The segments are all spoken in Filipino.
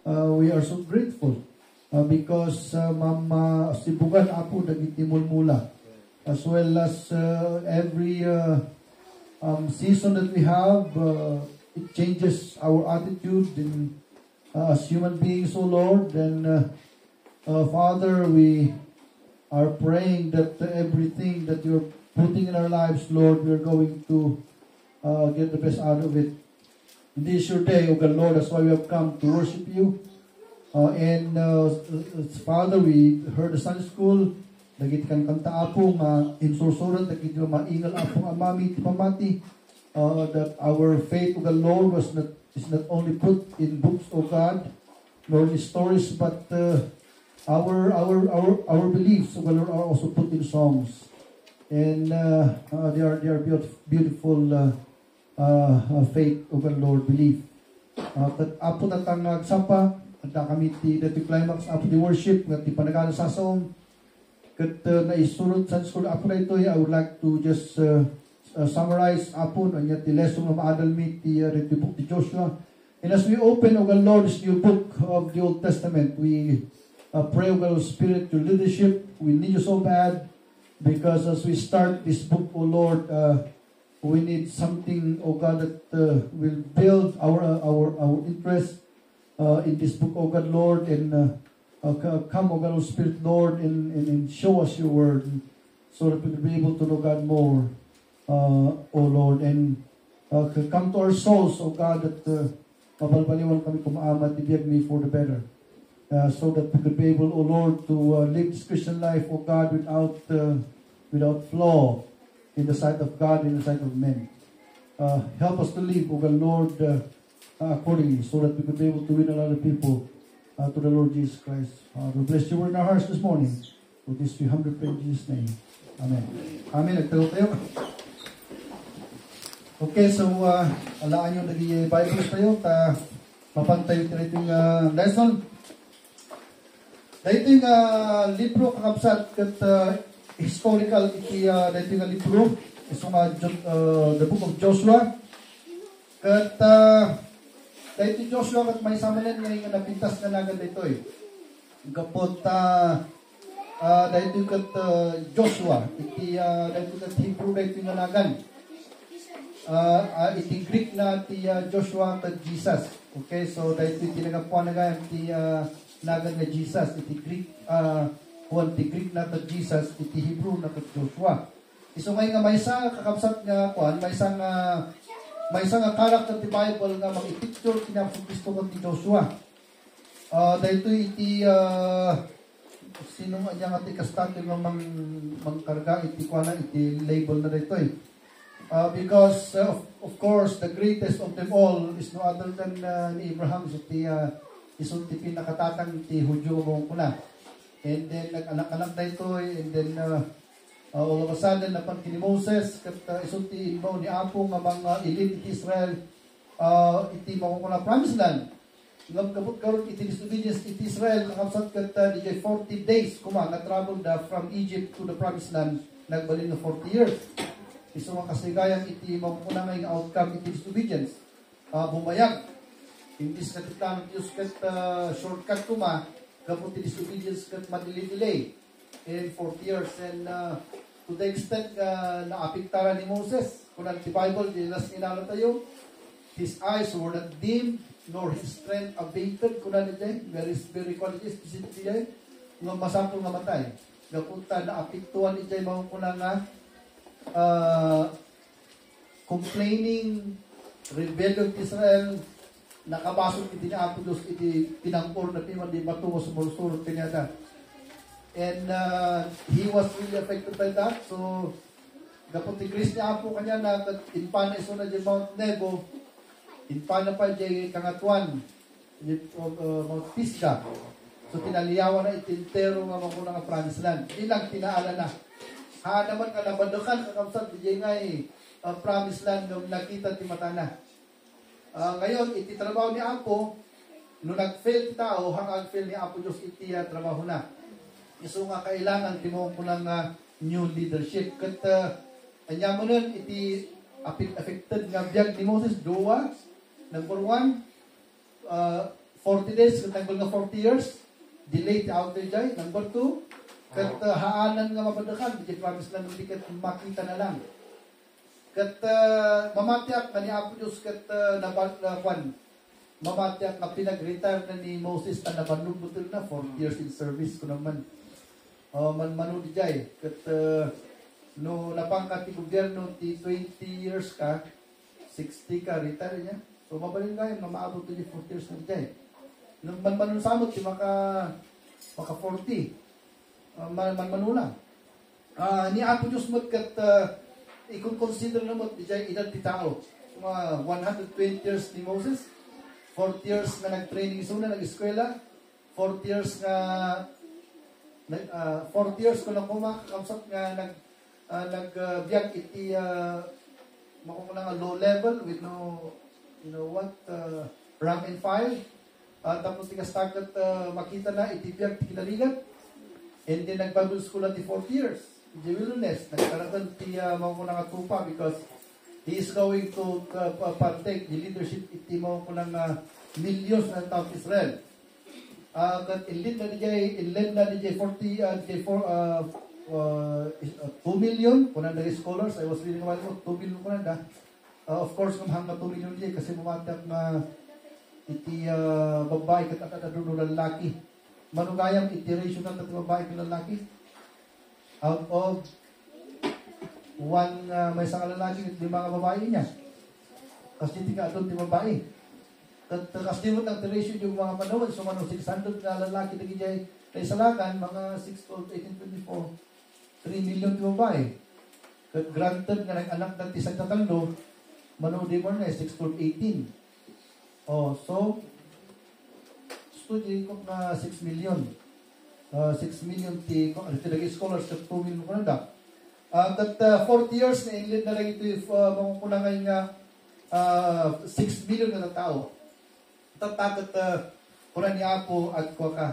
we are so grateful because Mama Sibugan Apo nagtimulmula, as well as every season that we have, it changes our attitude as human beings, O Lord. And Father, we are praying that everything that you're putting in our lives, Lord, we're going to get the best out of it. This is your day, O God, Lord. That's why we have come to worship you. Father, we heard the Sunday school. Dagit kang kanta apo nga insursuran, dagit yung maingal apo nga mami tipamati, that our faith, O God, Lord, is not only put in books, O God, nor in stories, but our beliefs, O God, Lord, are also put in songs. And they are beautiful faith, O God, Lord, belief. Apo tatang sapa, at kami ti climax apo di worship, at ti panagana sa song. Kat naisurod sa school apo na ito, I would like to just summarize apo no niya ti lesson ng maadal mi ti book ti Joshua. And as we open, O God, Lord, this new book of the Old Testament, we pray, O God, Spirit, your leadership. We need you so bad, because as we start this book, O Lord, we need something, O God, that will build our interest in this book, O God, Lord, and come, O God, Spirit, Lord, and show us your word, so that we will be able to know God more, O Lord, and come to our souls, O God, that mabalbaliwan kami kumaamat, ibiyag me for the better, so that we could be able, O Lord, to live this Christian life, O God, without flaw in the sight of God, in the sight of men. Help us to live, O God, Lord, accordingly, so that we could be able to win a lot of people to the Lord Jesus Christ. We bless your word in our hearts this morning. For this we humbly pray in Jesus' name. Amen. Amen. Nagtayo tayo. Okay, so alaan nyo naging Bibles tayo. Mapantay tayo itong lesson. Dahil itong libro kakabsat kat historical iti dahil itong libro. So the book of Joshua. Kat dahil iti Joshua kat may samalan ngayon napintas na nagad ito eh. Kapot dahil ito kat Joshua. Iti dahil ito kat Hebrew dahil ito nanagan. Iti Greek na iti Joshua kat Jesus. Okay, so dahil ito tinagapuan na gayang iti nagan na Jesus. Iti Greek, iti Greek na kat Jesus. Iti Hebrew na kat Joshua. So ngayon nga may isang kakabsat nga kuan, may isang karakter ti Bible nga mag-picture kinapong Kristo ko ti Joshua. Dahil ito iti sino nga niya nga ti kastante nga mangkarga iti kuana iti label na dito eh. Because of course the greatest of them all is no other than ni Abraham, so ti isun ti pinakatatang ti Hudyo mo kuna. And then nag-anak-anak na ito and then all of a sudden napan kini Moses kat isun ti inbaw ni Apo nga mga elite iti Israel iti makukuna promised land. Ngam kabut karon iti disobedience iti Israel kakabsat kat di 40 days kuma nga travel from Egypt to the promised land, nagbalin na 40 years. Iso nga kasigayang iti mamukuna nga yung outcome iti disobedience. Bumayag. Hindi sa katitang Diyos kat shortcut kuma, kapag iti disobedience kat madili-delay in 40 years. And to the extent naapiktara ni Moses, kung ang Bible, dinas inala tayo, his eyes were not dim, nor his strength abated, kung ano dyan, very quality, specific dyan, nga masapol nga matay. Napunta naapiktuan ni dyan, mamukuna nga, complaining, rebellion of Israel, nakabasok iti na Apo Diyos, iti pinangpor na piman, di matungo sa mulusurot kanyata. And he was really affected by that. So, kapag tigris ni Apo kanya na, inpana iso na dyan Mount Nebo, inpana pa dyan kangatuan, Mount Pisgah. So, tinaliyawan na itintero nga makuna nga promised land. Hindi lang tinaala na. Naman ka nabandukan, kakamsat, di nga promised land nung nakita ti matana. Ngayon, iti trabaho ni Apo, nung nag-fail ti tao, hanggang fail ni Apo Diyos, iti trabaho na. Iso nga kailangan, timong ko ng new leadership. Kat, anya mo nun, iti affected nga biyag ni Moses, duwa. Number 1, 40 40 days, kat nanggol nga 40 years, delay ti out jay. Number 2, kat haanan nga mapadakan, di promise lang hindi kat makita na lang. Kat mamatiak nga ni Apo Diyos kat mamatiak nga pinag-retire na ni Moses na nabanubutol na 40 years in service ko naman. Manu di jay. Kat no napangkat ti gobyerno ti 20 years ka, 60 ka, retire niya. So mabalin kayo nga maabot ti 40 years na di jay. Nung manmanon samot ti maka 40. Manmanula. Ni Apo Diyos mo kat i-consider na mo di jay edad ti tao. Mga 120 years ni Moses, 40 years nga nag-training suna, nag-eskwela, 40 years nga 40 years ko lang kumakakapsat nga nag-biyag iti makumuna nga low level with no rank and file. Tapos tigastagat makita na iti biyag ti kinaligat. And then nag-Bible school at 40 years. Di wilderness, nagkaratan ti makumuna nga tupa because he is going to partake the leadership iti makumuna millions ng taong Israel. That inlid na DJ 2 million kunan na scholars. I was reading about 2 million kunan da. Of course kung hanggang 2 million DJ kasi mamatap na iti babae kat atadun lalaki. Manugayang iti ratio ng babae kat lalaki. Out of one may isang lalaki at 5 babae niya. Kasi tika doon ti babae. Kastimot ang ratio yung mga panahon. So, 600 na lalaki na gijay na isalakan, mga 6 to 18, 24, 3 million di babae. Granted nga nag-anak ng isang tatalo, mano di mo na 6 to 18. So, study ko na 6 million. 6 million ti scholars at 2 million ko na da. That 40 years na inlit na lang ito mga kunangay nga 6 million na tao. Tatakot kuran ni Apo at kwa ka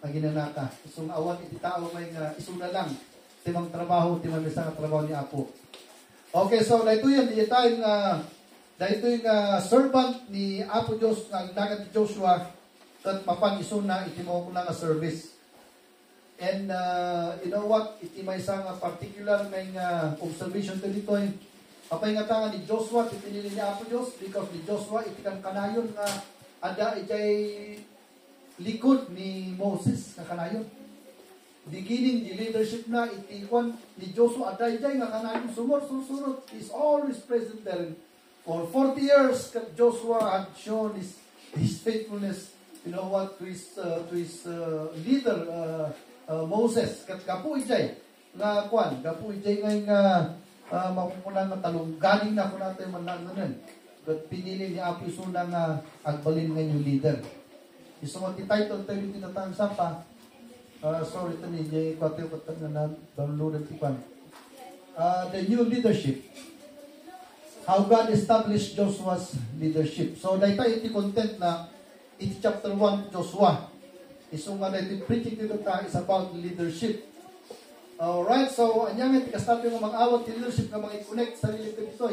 ang ginanaka. So awan iti tao may nga isuna lang timang trabaho, timang isang trabaho ni Apo. Okay, so dahito yan, dahito yung servant ni Apo Diyos nga nagat ni Joshua at mapang isuna iti mo ko nga service. And you know what, iti may isang particular nga observation to dito apay nga tangan ni Joshua, pinili ni Apo Diyos because ni Joshua iti kan kanayon nga ada ijay likod ni Moses nga kanayon. Beginning the leadership na iti ni Joshua ada ijay nga kanayon sumurot is always present there. For 40 years Joshua had shown his faithfulness, you know what, to his leader Moses. Kat kapu ijay nga kapu ijay nga mapupunan ng talong galing na ako natin manlalanan. But pinili ni Apo Isuna nga agbalin nga yung leader. Iso mo ti title tayo yung tinatang sapa. Sorry ito ni Jay Kwateo Katang na downloaded tipan. The new leadership. How God established Joshua's leadership. So dahil tayo iti content na iti chapter 1 Joshua. Iso nga na iti preaching dito tayo is about leadership. Alright, so anyang iti kastabi nga mag-awag ti leadership nga mag-connect sa leadership ito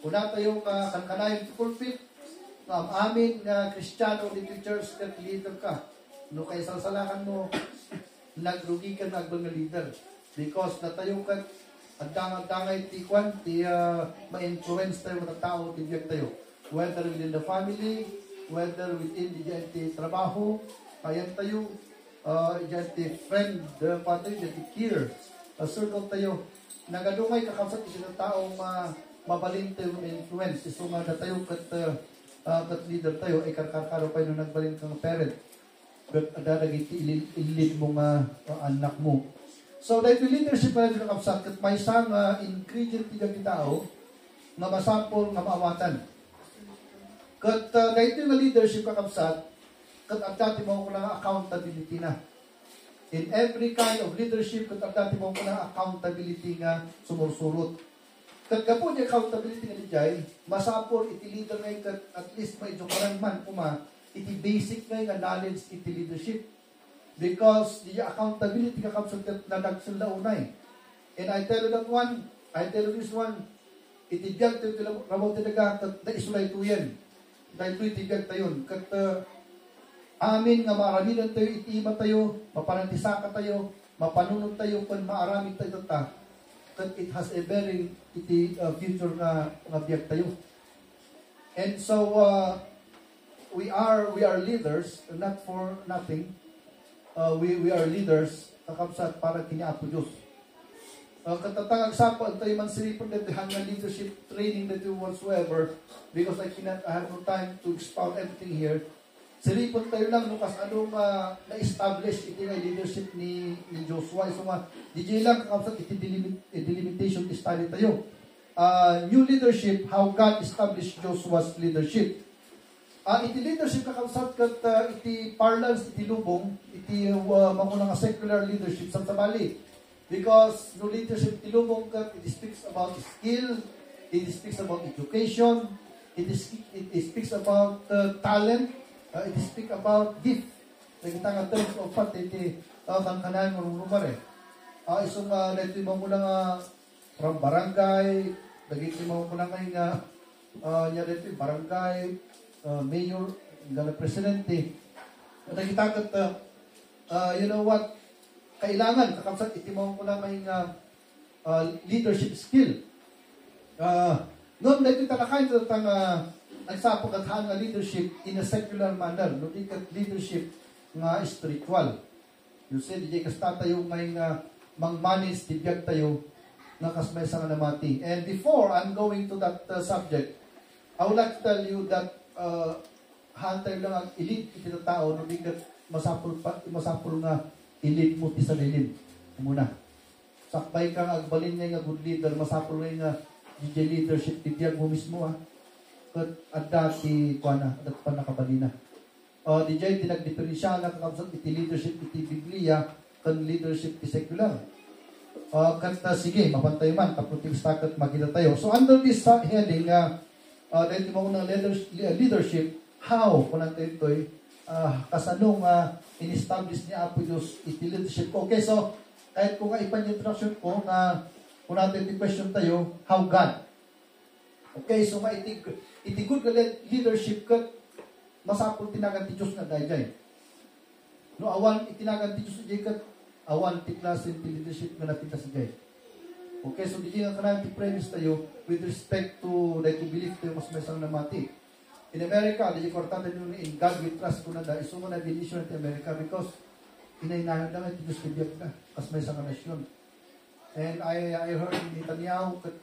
Una tayong kankanayon ti pulpit nga amin nga Kristiyano dito church kat leader ka. No kay salsalakan mo nagrugi ka na agbang nga leader. Because natayo ka agdangay ti ma-influence tayo mga tao ti biyag tayo. Whether within the family, whether within the trabaho, kayan tayo ti friend, pati ti peer, circle tayo. Nagadungay kakapsat ti sila taong mabalin tayo influence. Iso nga na tayo kat leader tayo, ay karkaro pa nung nagbalin kang parent. But adadagit ilid mo nga anak mo. So, dahil leadership pa rin kakapsat, kat may isang ingredient ti tao nga masampol nga maawatan. Kat dahil yung leadership kakapsat, kat agdati mo ko lang accountability na. In every kind of leadership, kat agdati mo ko lang accountability nga sumursurot. Kat kapo niya accountability nga dijay, masapol iti leader ngayon kat at least may jokaran man iti basic ngayon nga knowledge iti leadership. Because the accountability kakapsat na nagsula unay. And I tell you this one, iti biyag tayo rabaw talaga kat na isulay to yan. Dahil ito iti biyag tayo. Kat Amin nga maaramidan tayo, itiima tayo, mapanantisaka tayo, mapanunod tayo, kung maaramid tayo ta, that it has a very future nga biyag tayo. And so, we are leaders, not for nothing. We are leaders, kakabsat para kiniapo Diyos. Katatangag sapad tayo man siripon that hanga leadership training that you whatsoever, because I have no time to expound everything here. Siripon tayo lang nukas anong na-establish iti nga leadership ni Joshua. So DJ lang kakabsat iti delimitation study tayo. New leadership, how God established Joshua's leadership. Iti leadership kakabsat kat iti parlance, iti lubong, iti mangunang secular leadership sa tabali. Because no leadership tilubong kat, it speaks about skill, it speaks about education, it speaks about talent, it speaks about gift. Nagkita nga terms of part, iti kanan mo rumare. Isong dito mo muna from barangay, dagiti mo muna nga niya dito barangay, mayor, nga presidente. Nagkita kat, you know what, kailangan, kakabsat, itimaw ko lang may leadership skill. Noon, dahil talakayin ito ang nagsapag at hanga leadership in a secular manner. No, di leadership nga spiritual. You said, di kasta tayo may mang-manage, tibiyag tayo, nakasmay sa nga namati. And before I'm going to that subject, I would like to tell you that hantay lang ang elite iti tao, no, di masapul nga elite mo ti sa lilim. Muna. Sakbay kang agbalin nga good leader, masapul nga DJ leadership, tibiyag mo mismo Kat adda ti kuana, adat pa nakabalina. DJ, tinagdiferensya nga kakabsat iti leadership iti Biblia, kan leadership ti secular. Sige, mapantay man, kaputing stakat magkita tayo. So under this heading, dahil mo ng leadership, how, kung natin ito'y, kasanong in-establish niya Apo Diyos iti leadership. Okay, so kahit kung ipan-introduction ko na kung natin question tayo, how God. Okay, so iti good leadership kat masapol tinagan ti Diyos nga dayjay. No, awan itinagan ti Diyos kat awan ti klasin ti leadership nga napita sa jay. Okay, so di nga kanang ti premise tayo with respect to that you believe tayo mas may sang namati. In America, di importante nyo in God we trust ko na da. Iso mo na benediction in America because inainahan lang iti Diyos kibiyag na. Kas may sa kanasyon. And I heard in Netanyahu kat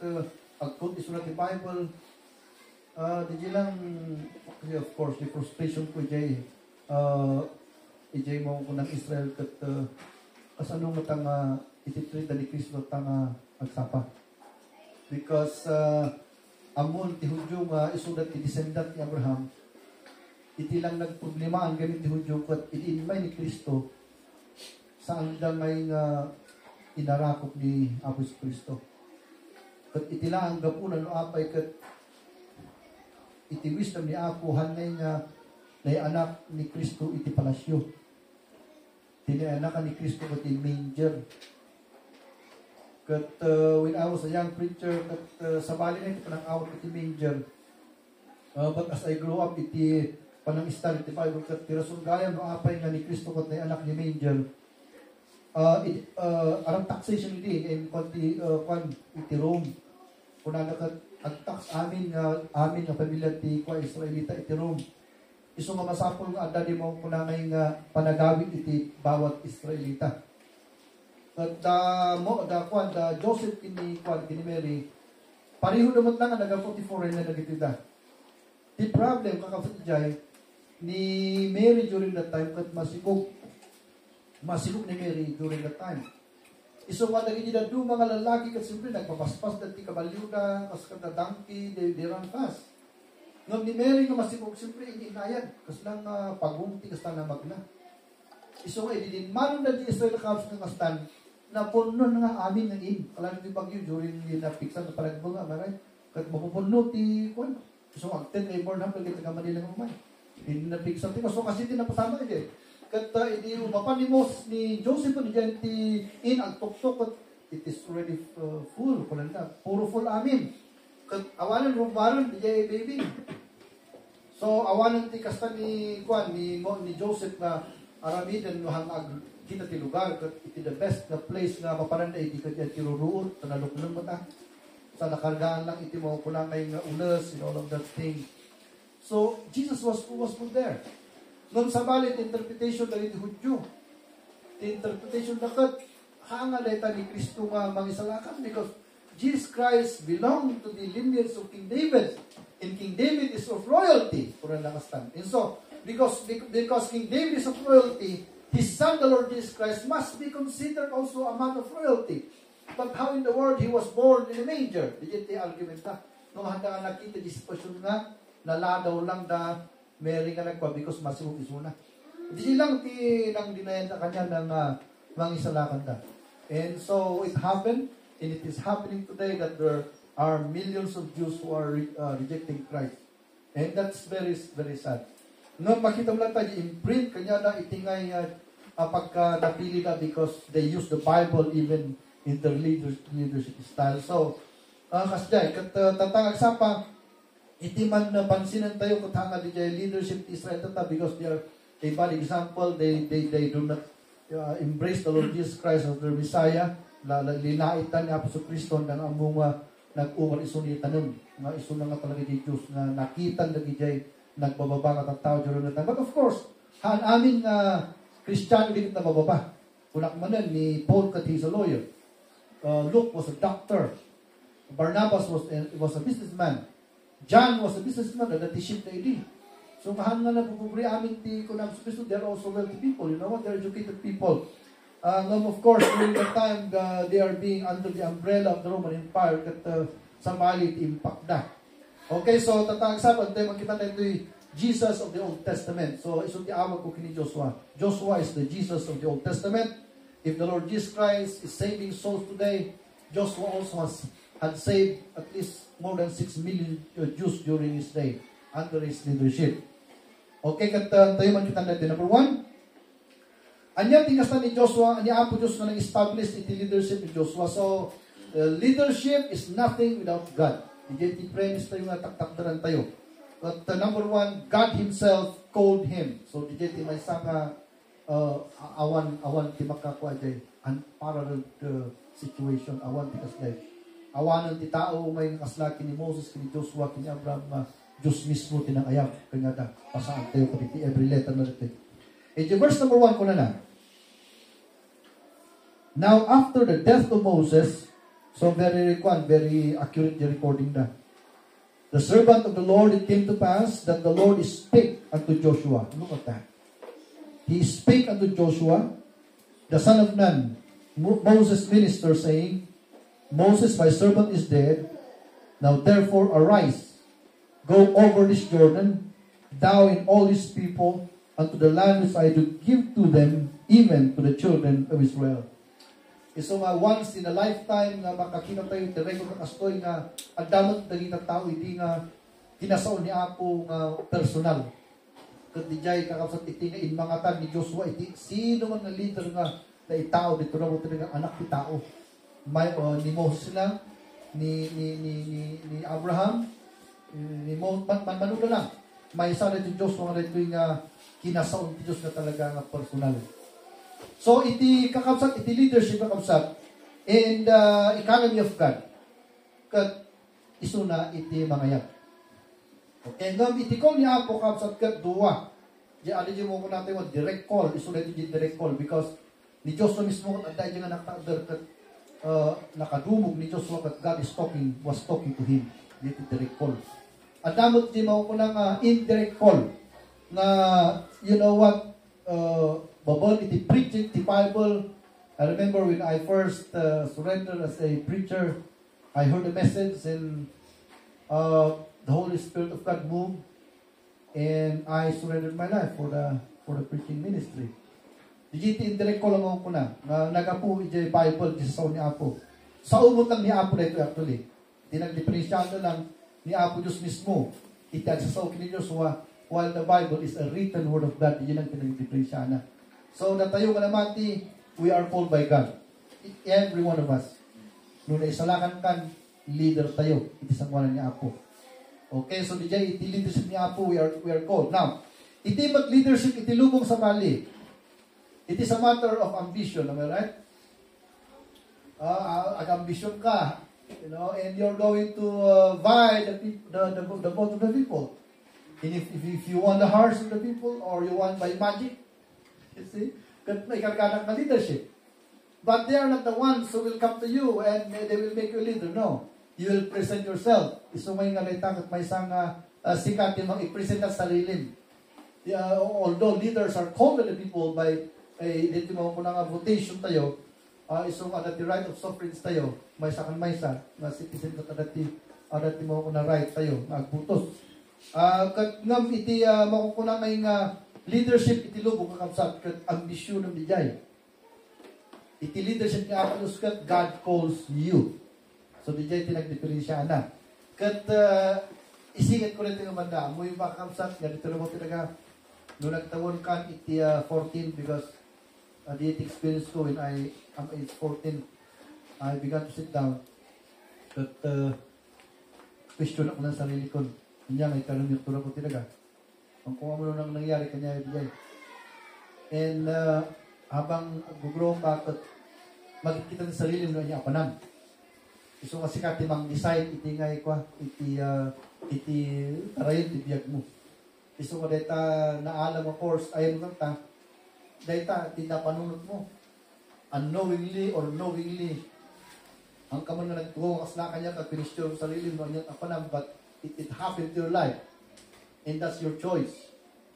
agkot isulat the Bible. Di lang, kasi of course, the frustration ko jay ijay mo ko ng Israel kat kasanong matang ititrita ni Kristo tang agsapa. Because amon ti Hudyo nga isudat ti descendant ni Abraham, iti lang nagproblema ang gamit ti Hudyo kat iti-imay ni Kristo saan damay nga inarakop ni Apo Kristo. Kat iti lang ang gapunan no apay kat iti wisdom ni Apo hanay nga anak ni Kristo iti palasyo. Anak ni Kristo kat iti manger. Kat when I was a young preacher, kat sa bali na ito panang awat iti manger. But as I grew up, iti panang study iti Bible, kat tirasun gaya no apay nga ni Kristo kat na anak ni manger. Arang taxation iti, and iti Rome. Kuna na kat agtax amin nga pamilya ti kwa Israelita iti Rome. Iso nga masapol nga adda di mo kuna nga panagawid iti bawat Israelita. At Joseph kini Mary, pareho naman lang nga naga-44 na nagitida. The problem, kakapit jay, ni Mary during that time, kat masigog ni Mary during that time. Iso nga nagitida do mga lalaki, kat siyempre nagpapaspas dati kabaliuda, kas kada donkey, they run fast. Ngam ni Mary nga masigog, siyempre iniinayan, kas lang pagumti, kas lang na magna. Iso nga, idin manon na di Israel Cubs ng kastan, na puno nga amin ng in. Alam ni bagyo during na piksan na palagbunga, maray. Kat mapupuno ti kwan. So agten may born hapon kita Manila ng umay. Hindi na piksan ti so kasi ti napasama iti. Kat idi umapan ni Moses ni Joseph ni ti in ang tuktok kat it is already full kulanda. Puro full amin. Kat awalan rumaron di jay baby. So awanan ti kasta ni ni Joseph nga aramidan no hangag kita ti lugar ket iti the best na place nga maparanday iti ket ti ruruot tanaluknon mo ta sa nakargaan lang iti mo kunangay nga ules and all of that thing. So Jesus was put there. Non sabalit interpretation dali ti Hudyo. The interpretation dakat hanga dayta ni Kristo nga mangisalakan because Jesus Christ belonged to the lineage of King David. And King David is of royalty. And so, because King David is of royalty, his son, the Lord Jesus Christ, must be considered also a man of royalty. But how in the world he was born in a manger? Digit the argument na. Nung handa ka nakita di sitwasyon nga, naladaw lang na Mary nga nagpa because masihog isuna. Di lang nang dinayan na kanya ng mangisalakan da. And so it happened, and it is happening today that there are millions of Jews who are rejecting Christ. And that's very, very sad. No, makita mo lang tayo, imprint kanya na itingay pagka napili na because they use the Bible even in their leadership style. So, kasjay, tatangag sapa, iti man pansinan tayo kutanga di jay leadership Israel tata because they are a bad example. They do not embrace the Lord Jesus Christ as their Messiah. Linaitan ni Apostol Kristo ng among nag-umal iso ni tanon nga iso na nga talaga di Diyos nga nakitan lagi jay nagbababa nga tao during that time. But of course, haan amin nga Kristiyano din na bababa. Kunak manan ni Paul kat he's a lawyer. Luke was a doctor. Barnabas was a businessman. John was a businessman that he shipped the ID. So mahan nga nabububri amin ti kunang Kristo, they're also wealthy people. You know what? They're educated people. Of course, during that time, they are being under the umbrella of the Roman Empire that samali impact na. Okay, so tatangsapan tayo makita na ito Jesus of the Old Testament. So iso ti awag ko kini Joshua. Joshua is the Jesus of the Old Testament. If the Lord Jesus Christ is saving souls today, Joshua also had saved at least more than 6 million Jews during his day under his leadership. Okay, tayo makita natin. Number 1, anya tingastan ni Joshua, ni Apo Diyos na nag-establish iti leadership ni Joshua. So, leadership is nothing without God. Iti premise tayo nga taktakdaran tayo. But number 1, God Himself called him. So, iti may sanga awan ti makakwa jay unparalleled situation. Awan ti kasday. Awanan ti tao may kaslaki ni Moses, kini Joshua, kini Abraham, Diyos mismo tinangayab. Kanya da, pasaan tayo kapiti every letter na ito. Iti verse number 1 ko na. Now, after the death of Moses, so very accurate the recording na. The servant of the Lord, it came to pass that the Lord spake unto Joshua. Look at that. He spake unto Joshua, the son of Nun, Moses' minister, saying, Moses, my servant, is dead. Now therefore arise, go over this Jordan, thou and all these people, unto the land which I do give to them, even to the children of Israel. So once in a lifetime nga makakita tayo direct nga kastoy nga ang damot dagita tao hindi nga kinasaon ni Apo nga personal. Ket dijay kakabsat iti nga inmangatan ni Joshua iti sino man nga leader nga na itao dito na mo nga anak ti tao. May ni Moses lang ni Abraham ni Manuda lang. May isa na ti Joshua nga dito nga kinasaon ti Dios nga talaga nga personal. So, iti kakabsat, iti leadership kakabsat, and economy of God. Kat, iso na iti mangayag. Okay, ngam iti call ni Apo kakabsat kat duwa. Di ali mo ko natin mo, direct call. Iso na iti direct call because ni Joshua mismo kat aday nga naktader kat nakadumog ni Joshua kat God was talking to him. Iti direct call. At damot di mo ko na indirect call na, you know what, babal iti preaching the Bible. I remember when I first surrendered as a preacher, I heard a message and the Holy Spirit of God moved, and I surrendered my life for the preaching ministry. Dijiti indirect ko lang ako na nagapu iti Bible di sa ni Apo. Sa umot lang ni Apo na ito actually. Tinagdiferensyado lang ni Apo Diyos mismo. Iti agsasaw kini Joshua while the Bible is a written word of God. Iyon ang tinagdiferensya na. So, natayo ka naman we are called by God. Every one of us. Nung naisalakan kan, leader tayo. Iti sangwanan ni Apo. Okay, so DJ, iti leadership ni Apo, we are called. Now, iti mag-leadership, iti lubong sa bali. It is a matter of ambition, am I right? Ambition ka, and you're going to vie the vote of the people. And if you want the hearts of the people, or you want by magic, you see, may karkanak na leadership. But they are not the ones who will come to you and they will make you a leader. No. You will present yourself. Isumay nga na itakot may isang sikat yung i-present at sarili. Although leaders are called to the people by dito mo po nga votation tayo, isong adati right of sufferance tayo, may sa na citizen ka adati mo ko na right tayo, magbutos. Ngam iti makukuna may nga leadership iti lubong kakabsat kat ambisyon ng dijay. Iti leadership ni Apollos kat God calls you. So dijay tinagdiferensya na. Kat isingit ko rin ito yung banda. Mo yung makakabsat nga dito mo tinaga nung nagtawon kan iti 14 because the experience ko when I am age 14 I began to sit down. Kat question ako ng sarili ko. Kanya may tanong yung tulad ko tinaga. Ang kung ano nang nangyari kanya yung dijay. And habang gugrow ka at magkikita ng sarili mo niya apanam. Iso kasi ka timang design iti ngay kwa iti tarayon iti biyag mo. Iso ka data naalam of course ayon kanta data tinda panunot mo unknowingly or knowingly ang kaman nga nagtuo kas na kanya kag pinistyo sa sarili mo niya apanam but it happened to your life and that's your choice.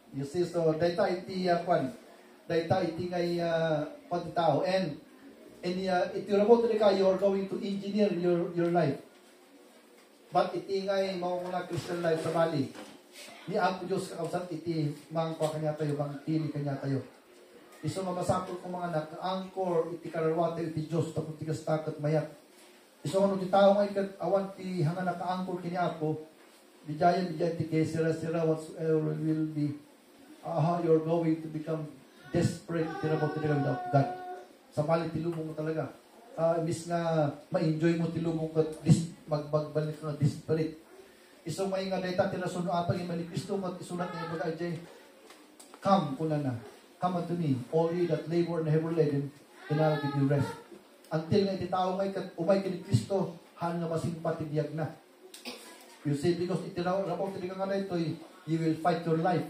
You see, so data iti data iti ngay pagtao and if you're about to you are going to engineer your life. But iti ngay mauna Christian life sa bali. Ni Apo Diyos kakabsat iti mangkwa kanya tayo, bang pili kanya tayo. Iso mamasapol ko mga anak, angkor iti kararwate iti Diyos tapos iti kastakat mayat. Iso ano ti tao ngay kat awan ti hanga naka-angkor kini Apo, bijayan ti kay sira-sira whatsoever will be. You're going to become desperate about the kingdom of God. Sa bali tilubong mo talaga. Imbis nga ma-enjoy mo tilubong ka magbalik ka desperate. Iso may nga data tinasuno apang imali Kristo mat isulat niya baga ajay. Come kunana. Come unto me, all ye that labor and heavy laden, and I'll give you rest. Until nga ititao ngay kat umay kini Kristo han nga masimpatibiyag na. You see, because itinaw tili ka nga na ito, you will fight your life.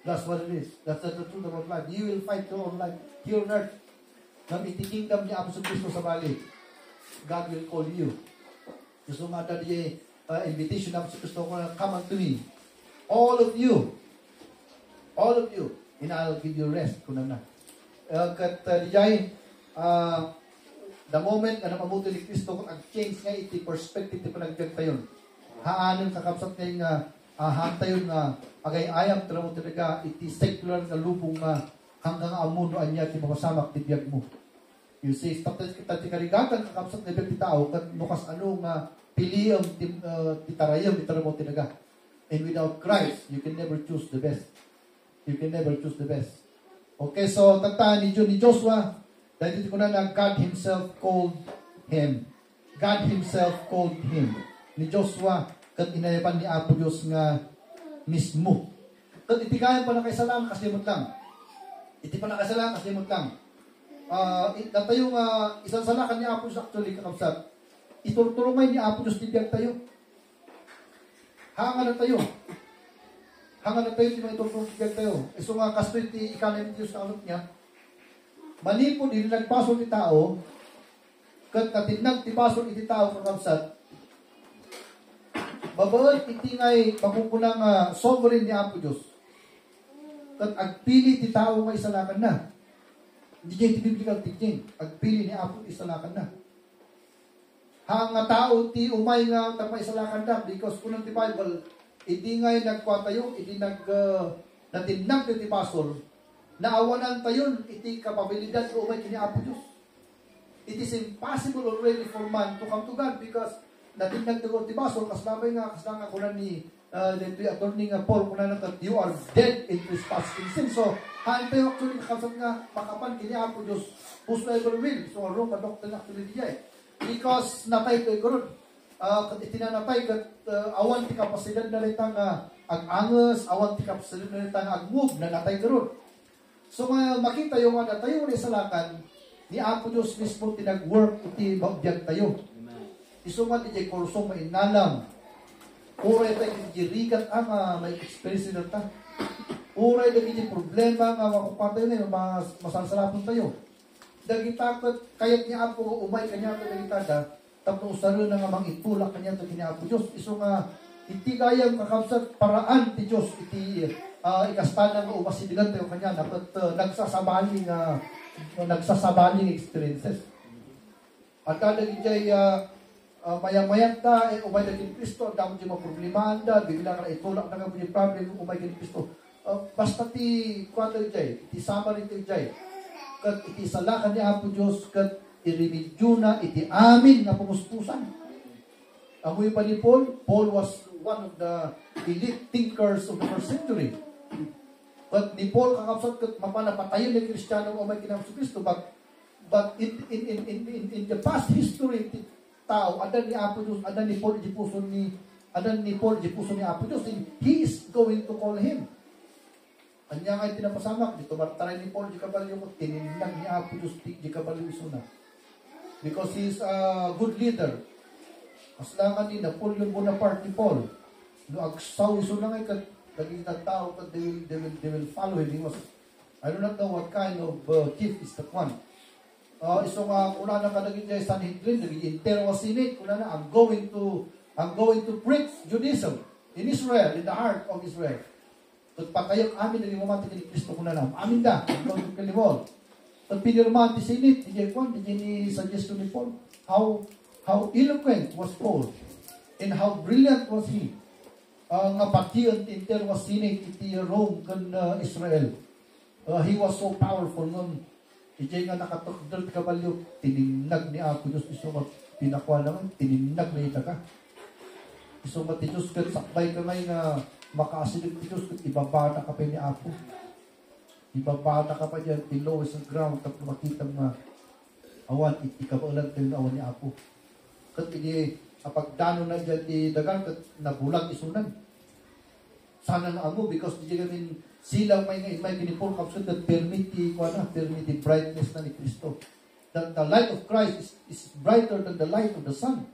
That's what it is. That's the truth about life. You will fight your own life here on earth. Nang iti kingdom niya Apo Kristo sa bali, God will call you. Gusto nga di invitation Apo Kristo ko na come unto me. All of you, and I'll give you rest. Kunan na. Kat dijay, the moment na mabuto ni Kristo kung ag-change nga iti perspective ti panagdag tayon. Haanon kakapsat ngayon nga hantayon nga agay-ayam tramo talaga iti secular nga lubong nga hanggang amuno anya ti mapasamak ti biyag mo. You see, tapos kita ti karigatan kakapsat nga ti tao kat nukas ano nga piliam ti tarayam ti tramo talaga. And without Christ, you can never choose the best. You can never choose the best. Okay, so tagtaan ni Joshua, dahil dito ko na God Himself called him. God Himself called him. Ni Joshua, kat inayapan ni Apo Diyos nga mismo. Kat itikayan pa na kaisalang kasimot lang. Iti pa na kaisalang kasimot lang. Natayo nga, isang salakan ni Apo Diyos actually kakabsat. Iturturumay ni Apo Diyos tibiyag tayo. Hanga na tayo. Hanga na tayo, di mga iturturumay tayo. Iso nga kastoy ti ikanay ni Diyos na anot niya. Manipod, hindi nagpasol ni tao, kat natinag ti pasol iti tao kakabsat, babae iti ngay makukunang sovereign ni Apo Diyos. Kat agpili ti tao nga isalakan na. Hindi niya iti biblical teaching. Agpili ni Apo isalakan na. Hanga tao ti umay nga tapay isalakan na because kunang ti Bible, iti ngay nagkwatayo, iti natinag ti pasol, naawanan tayon iti kapabilidad o umay kini Apo Diyos. It is impossible already for man to come to God because natinag ti pasol kaslamay nga kaslang kunan ni attorney nga Paul kunan that you are dead in trespasses and sin. So haan tayo actually kakasap nga makapan kini Apo Diyos whosoever will. So wrong ka doctrine actually diya because natay tayo karon. kat itinanapay kat awan ti kapasidad na rita nga ag-angas, awan ti kapasidad na rita nga ag-move na natay karon. So makita yung nga tayo ni salakan ni Apo Diyos mismo tinag-work iti mabiyag tayo. Iso nga di kursong mainalam. Uray tayo kinigigat may experience na ta. Uray na kini problema nga makupatay na yun, masasalapon tayo. Dagitakat kayat ni Apo umay kanya ito dagitada, tapos usaro na nga mangitulak kanya ito kini Apo Diyos. Iso nga, iti gayang kakabsat paraan ti Diyos, iti ikastanan nga umasidigan tayo kanya, dapat nagsasabaling experiences. At kada iti maya-mayat ta, umay na kini Kristo, damo di maproblemahan da, bigla ka na itulak na nga yung problem, umay kini Kristo. Basta ti kwento iti sama rin iti kat iti salakan ni Apo Diyos, kat irimidyo na iti amin nga pumuspusan. Amoy pa ni Paul was one of the elite thinkers of the first century. But ni Paul kakapsat kat mapanapatayon ni Kristiyano o may kinam sa Kristo, but in the past history iti tao, adan ni Apo Diyos, adan ni Paul di puso ni Apo Diyos, and he is going to call him. Anya nga tinapasamak, dito martaray ni Paul di kabalyo mo, tininag ni Apo Diyos di kabalyo isuna. Because he is a good leader. Aslangan ni Napoleon Bonaparte ni Paul. No agsaw isuna nga ikat, naging tao kat they will follow him. He was, I do not know what kind of chief is that one. Iso nga, una na ka naging dyan Sanhedrin, naging Interwa Senate, una na, I'm going to preach Judaism in Israel, in the heart of Israel. At patayok amin na mamati ni Kristo kuna na. Amin da. Ang kalimol. At pinirmahan ti Senate, di Jekwan, di suggestion ni Paul. How eloquent was Paul. And how brilliant was he. Nga patiyon ti Interwa Senate iti Rome kan Israel. He was so powerful nun. Ijay nga nakatokdal ti kabalyo, tininag ni Apo Diyos. Iso nga pinakwa naman, tininag na ita ka. Iso nga ti Diyos kat sakbay ka ngay nga makasilig ti Diyos kat ibabata ka pa ni Apo. Ibabata ka pa dyan, below sa ground, tapos makita nga awan, ikabaulan kayo na awan ni Apo. Kat ini, kapag dano na dyan, dagan, kat nabulag isunan. Sana na amo, because di gamin silang may kinipol kapsun that permiti brightness na ni Kristo. That the light of Christ is brighter than the light of the sun.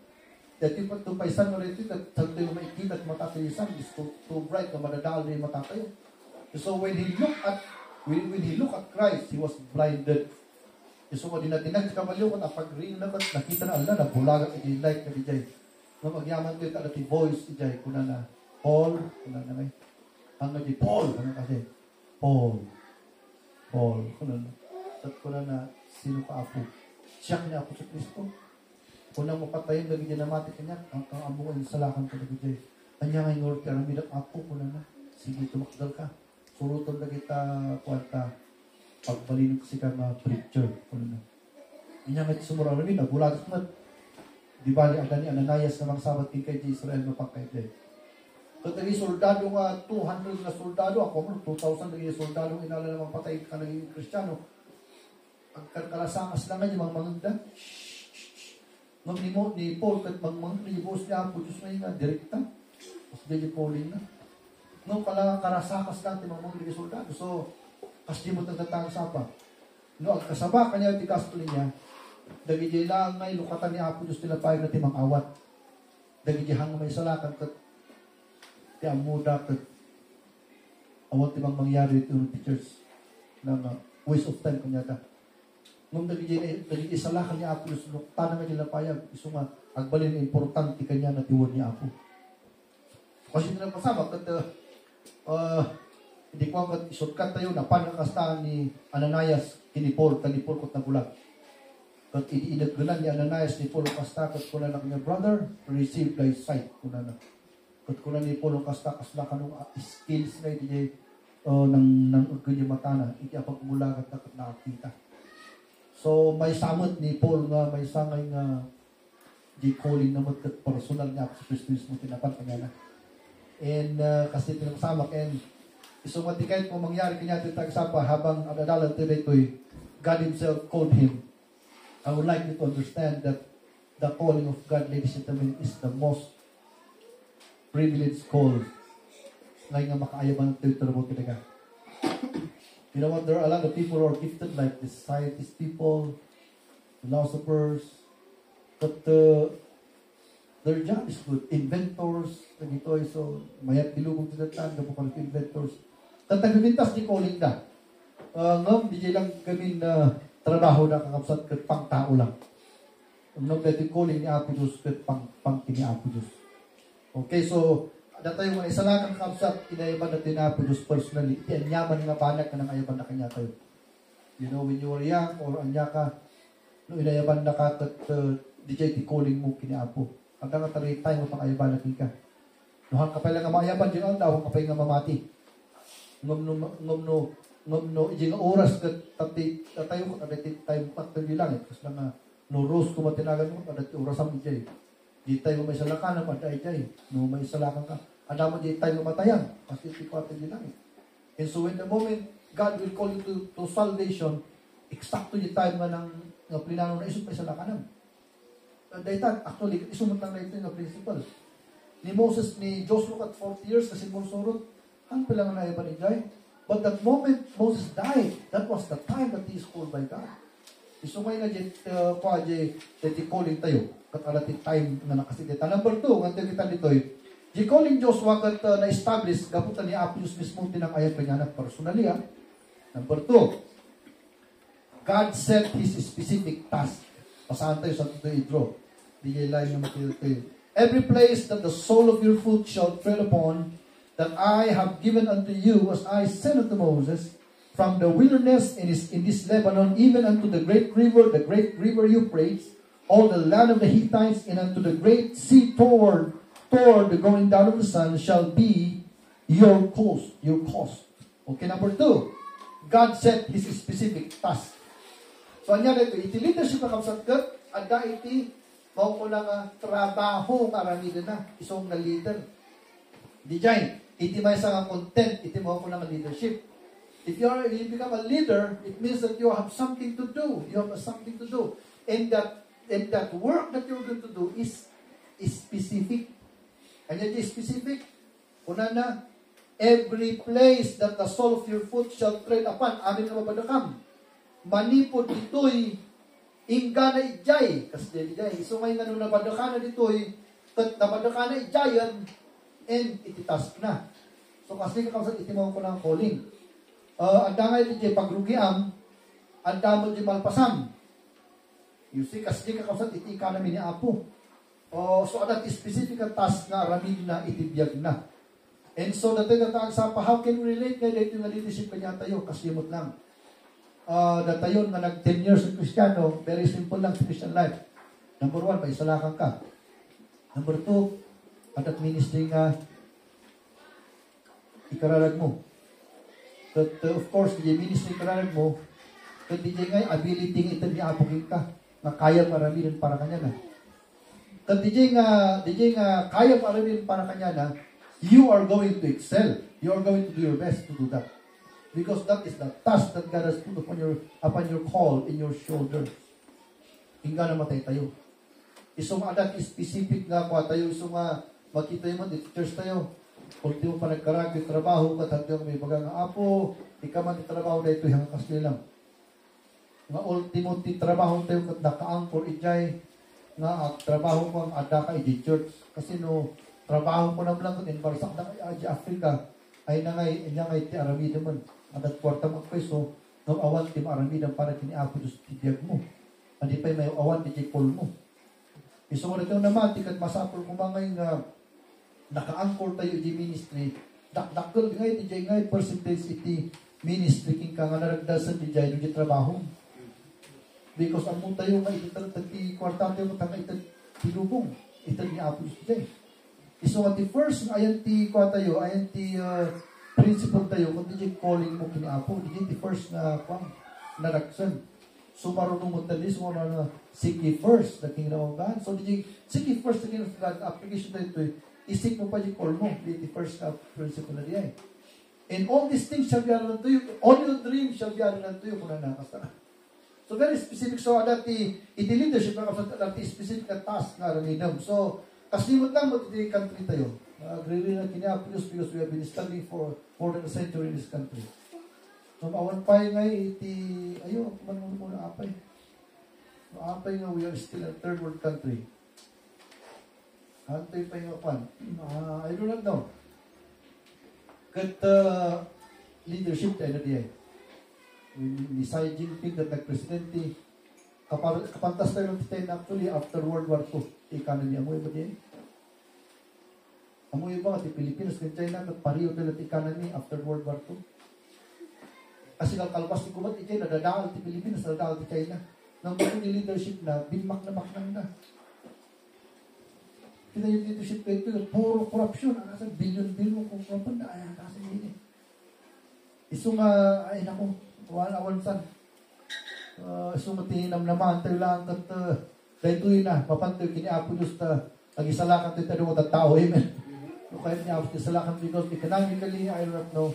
That yung patupaysan mo rin ito, that tayo maikita at matatayo sun is too bright na madadal na yung matatayo. So when he looked at Christ, he was blinded. So kung dinatinag sa kabalyo, kung napag-ring na nakita na Allah, nabulaga iti light na dijay. Nung magyaman ko ito, ati voice dijay, kuna na, Paul, kuna na ngay. Hanggang di Paul, ano kasi? Paul, kuna na. At kuna na, sino ka Apo? Siya niya ako sa Kristo. Kuna mo patayin, lagi niya namati kanya, ang amuan sa lakang ka lagi dijay. Anya ngay ngorot ka, ramidak Apo, kuna na. Sige, tumakdal ka. Suruton na kita, kuwanta, pagbalinig si ka na preacher. Kuna na. Inya nga sumura rin, nagulag sa mat. Di ba ni Adani Ananias na mga sabat kay Israel mapakay. Kung naging soldado nga, 200 na soldado, ako mo, 2,000 naging soldado, inala namang patay ka naging Kristiyano. Ang karasangas lang nga yung mga manganda. Ni Paul, kat magmanganda, ni boss niya, po Diyos na yun nga, direkta. Mas di Pauline na. Nung karasakas lang, yung mga manganda soldado. So, kasi di mo tatatang sapa. No, ang kasaba kanya, di kasto niya, dagiti lang ngay lukatan ni Apo Diyos nila tayo na timang awat. Dagiti hang may salakan kat kaya muda kat awat timang mangyari ito ng teachers ng waste of time kanya ta. Nung dagiti salakan ni Apo Diyos lukatan naman nila payag iso nga agbalin importante kanya na tiwon ni Apo. Kasi nila pasama kat hindi ko ang isutkat tayo na panakastahan ni Ananias kinipol kot na bulag. Kat inagdalan ni Ananias ni Polo Kastakat kuna na kanya brother, receive thy sight kuna na. Kat kuna ni Polo Kastakas na kanong skills na iti nang kanya mata na, iti apagmulagat na kat nakakita. So may samot ni Paul nga, may sangay nga di calling na kat personal niya sa Kristo mismo tinapan kanya na. And kasi pinagsamak and isumati kahit kung mangyari kanya titagsapa habang adadalan tila ito'y God Himself called him. I would like you to understand that the calling of God, ladies and gentlemen, is the most privileged call. Ngayon nga makaayaban ng territory talaga. You know what? There are a lot of people who are gifted, like the scientist people, philosophers, but their job is good. Inventors, ganito, so mayat bilugong tinatan, kapag inventors. Tatagbimintas di calling na. Ngam, di lang kami na trabaho na kakapsat kat pang tao lang. Ngam, dati calling ni Apo Diyos kat pang kini Apo Diyos. Okay, so data yung isa lang ang kakapsat, inayaban natin ni Apo Diyos personally. Yan, yaman nga banak ka ng ayaban na kanya kayo. You know, when you were young, or anya ka, no, inayaban na ka kat DJ ti calling mo kini Apo. Hanggang nga taray tayo mo pang ayaban na ka. Nuhang kapay lang nga maayaban, dyan ang daw, kapay nga mamati. Ngumno, iji nga oras kat tayo ko, adati tayo patag lang, kasi nga, no rose ko matinagan mo, adati oras ang ijay. Di tayo may salakan naman, dahil ijay. No may salakan ka, ada mo di tayo matayan, kasi iti patag lang. And so when the moment God will call you to salvation, eksakto di tayo nga ng plinano na isip may salakanan. Dahil actually, isumot lang na ito yung principle. Ni Moses, ni Joshua kat 40 years, kasi Monsorot, ang pilang na iba ni Jai. But that moment Moses died, that was the time that he is called by God. Isumay na dyan, dyan calling tayo, kat alating time na nakasigita. Number 2, nga kita dito, di calling Joshua kat na-establish, gaputan ni Apius mismo tinang ayat kanya na personally. Number 2, God set His specific task. Pasahan tayo sa ito i-draw. Di lain na matulog tayo. Every place that the sole of your foot shall tread upon, that I have given unto you, as I said unto Moses, from the wilderness in this Lebanon, even unto the great river Euphrates, all the land of the Hittites, and unto the great sea toward the going down of the sun, shall be your coast. Okay, number 2, God set His specific task. So, anya dito, iti leadership na kapsat kat, ada iti, mao ko nga trabaho maramid na, isong na leader. Di dyan, iti may isang content, iti mao ko nga leadership. If you become a leader, it means that you have something to do. You have something to do. And that work that you're going to do is specific. Anya di specific? Una na, every place that the sole of your foot shall tread upon, amin na mabadakam. Manipod dito'y ingga na ijay. Kasi di ijay. So ngayon nga nung nabadaka na dito'y nabadaka na ijayan and ititask na. So kasi kakasat itimaw ko ng calling. Anda nga iti pagrugiam, anda mo di malpasam. You see, kasi kakasat iti ka namin ni Apo. So adat specific task nga ramid na itibiyag na. And so dati natang sa how can we relate nga dito nga leadership kanya tayo? Kasimot lang. Datayon nga nag 10 years sa Kristiyano, very simple lang sa Christian life. Number 1, may salakan ka. Number 2, adat ministry nga ikararag mo. But of course, di ministry ikararag mo, but di nga ability nga ito ni apogin ka, na kaya maramihan para kanya na. But di nga kaya maramihan para kanya na, you are going to excel. You are going to do your best to do that. Because that is the task that God has put upon your call in your shoulder. Hingga na matay tayo. Isong adat specific nga kwa tayo, isong makita yung mga teachers tayo. Ultimo pa nagkarag yung trabaho, katagyo may baga nga, Apo, ikaw man yung trabaho na ito, hanggang kasli lang. Nga ultimo ti trabaho tayo, kat nakaangkor ijay, nga trabaho ko ang ada ka iji church. Kasi no, trabaho ko na lang, inbarsak na kay Aji Africa, ay nangay ti aramid naman. Adat kwarta magpeso, nung awan ti maaramidan para kini Apo Diyos tibiyag mo. Andi pa'y may awan ti jipol mo. Iso mo rin naman, tikat masapol ko mga nga naka-anchor tayo di ministry, dakdakol ngay di jay ngay percentage iti ministry king ka nga naragdasan di jay di trabaho. Because ang mo tayo nga iti kwarta tayo matanga iti tilubong. Ito ni Apo Diyos di jay. Iso nga ti first, ayan ti kwa tayo, ayan ti principle tayo, kung di calling mo kini Apo, di the first na naraksan. So marunong mo tali, so na seek ye first the kingdom of God. So di seek ye first the kingdom of God, application tayo ito, isik mo pa di call mo, di the first principle na diyan. And all these things shall be added unto you, all your dreams shall be added unto you, kung nakasta. So very specific. So dati iti leadership ang dati specific na task nga raminam. So kasimot lang mo iti country tayo. Agree na kiniapos because we have been studying for more than a century in this country. So awan pa nga iti ayo man mo na apay. Apay nga we are still a third world country. Hantay pa yung pan. I do not know. Kat leadership tayo na diyan. Ni Xi Jinping kat nag-presidente. Kapantas tayo ng tayo actually after World War II. Economy. Amoy ba diyan? Amoy ba at Pilipinas kat China kat pariyo tayo ng economy after World War II? Kasi kalpas ni Kumat iti nadadaan ti Pilipinas, nadadaan ti China. Nang bakit ni leadership na, binmak na na. Kita yung leadership ko ito, puro corruption. Kasi billion kung corruption na, ayan, kasi hindi. Iso nga, ay naku, awan-awansan. Iso nga tinam naman, tayo lang, kat, dahil tuloy na, papantoy, kiniapo Diyos, nag-isalakan tayo tayo mga tao, amen. So, kahit niya, isalakan because economically, I don't know,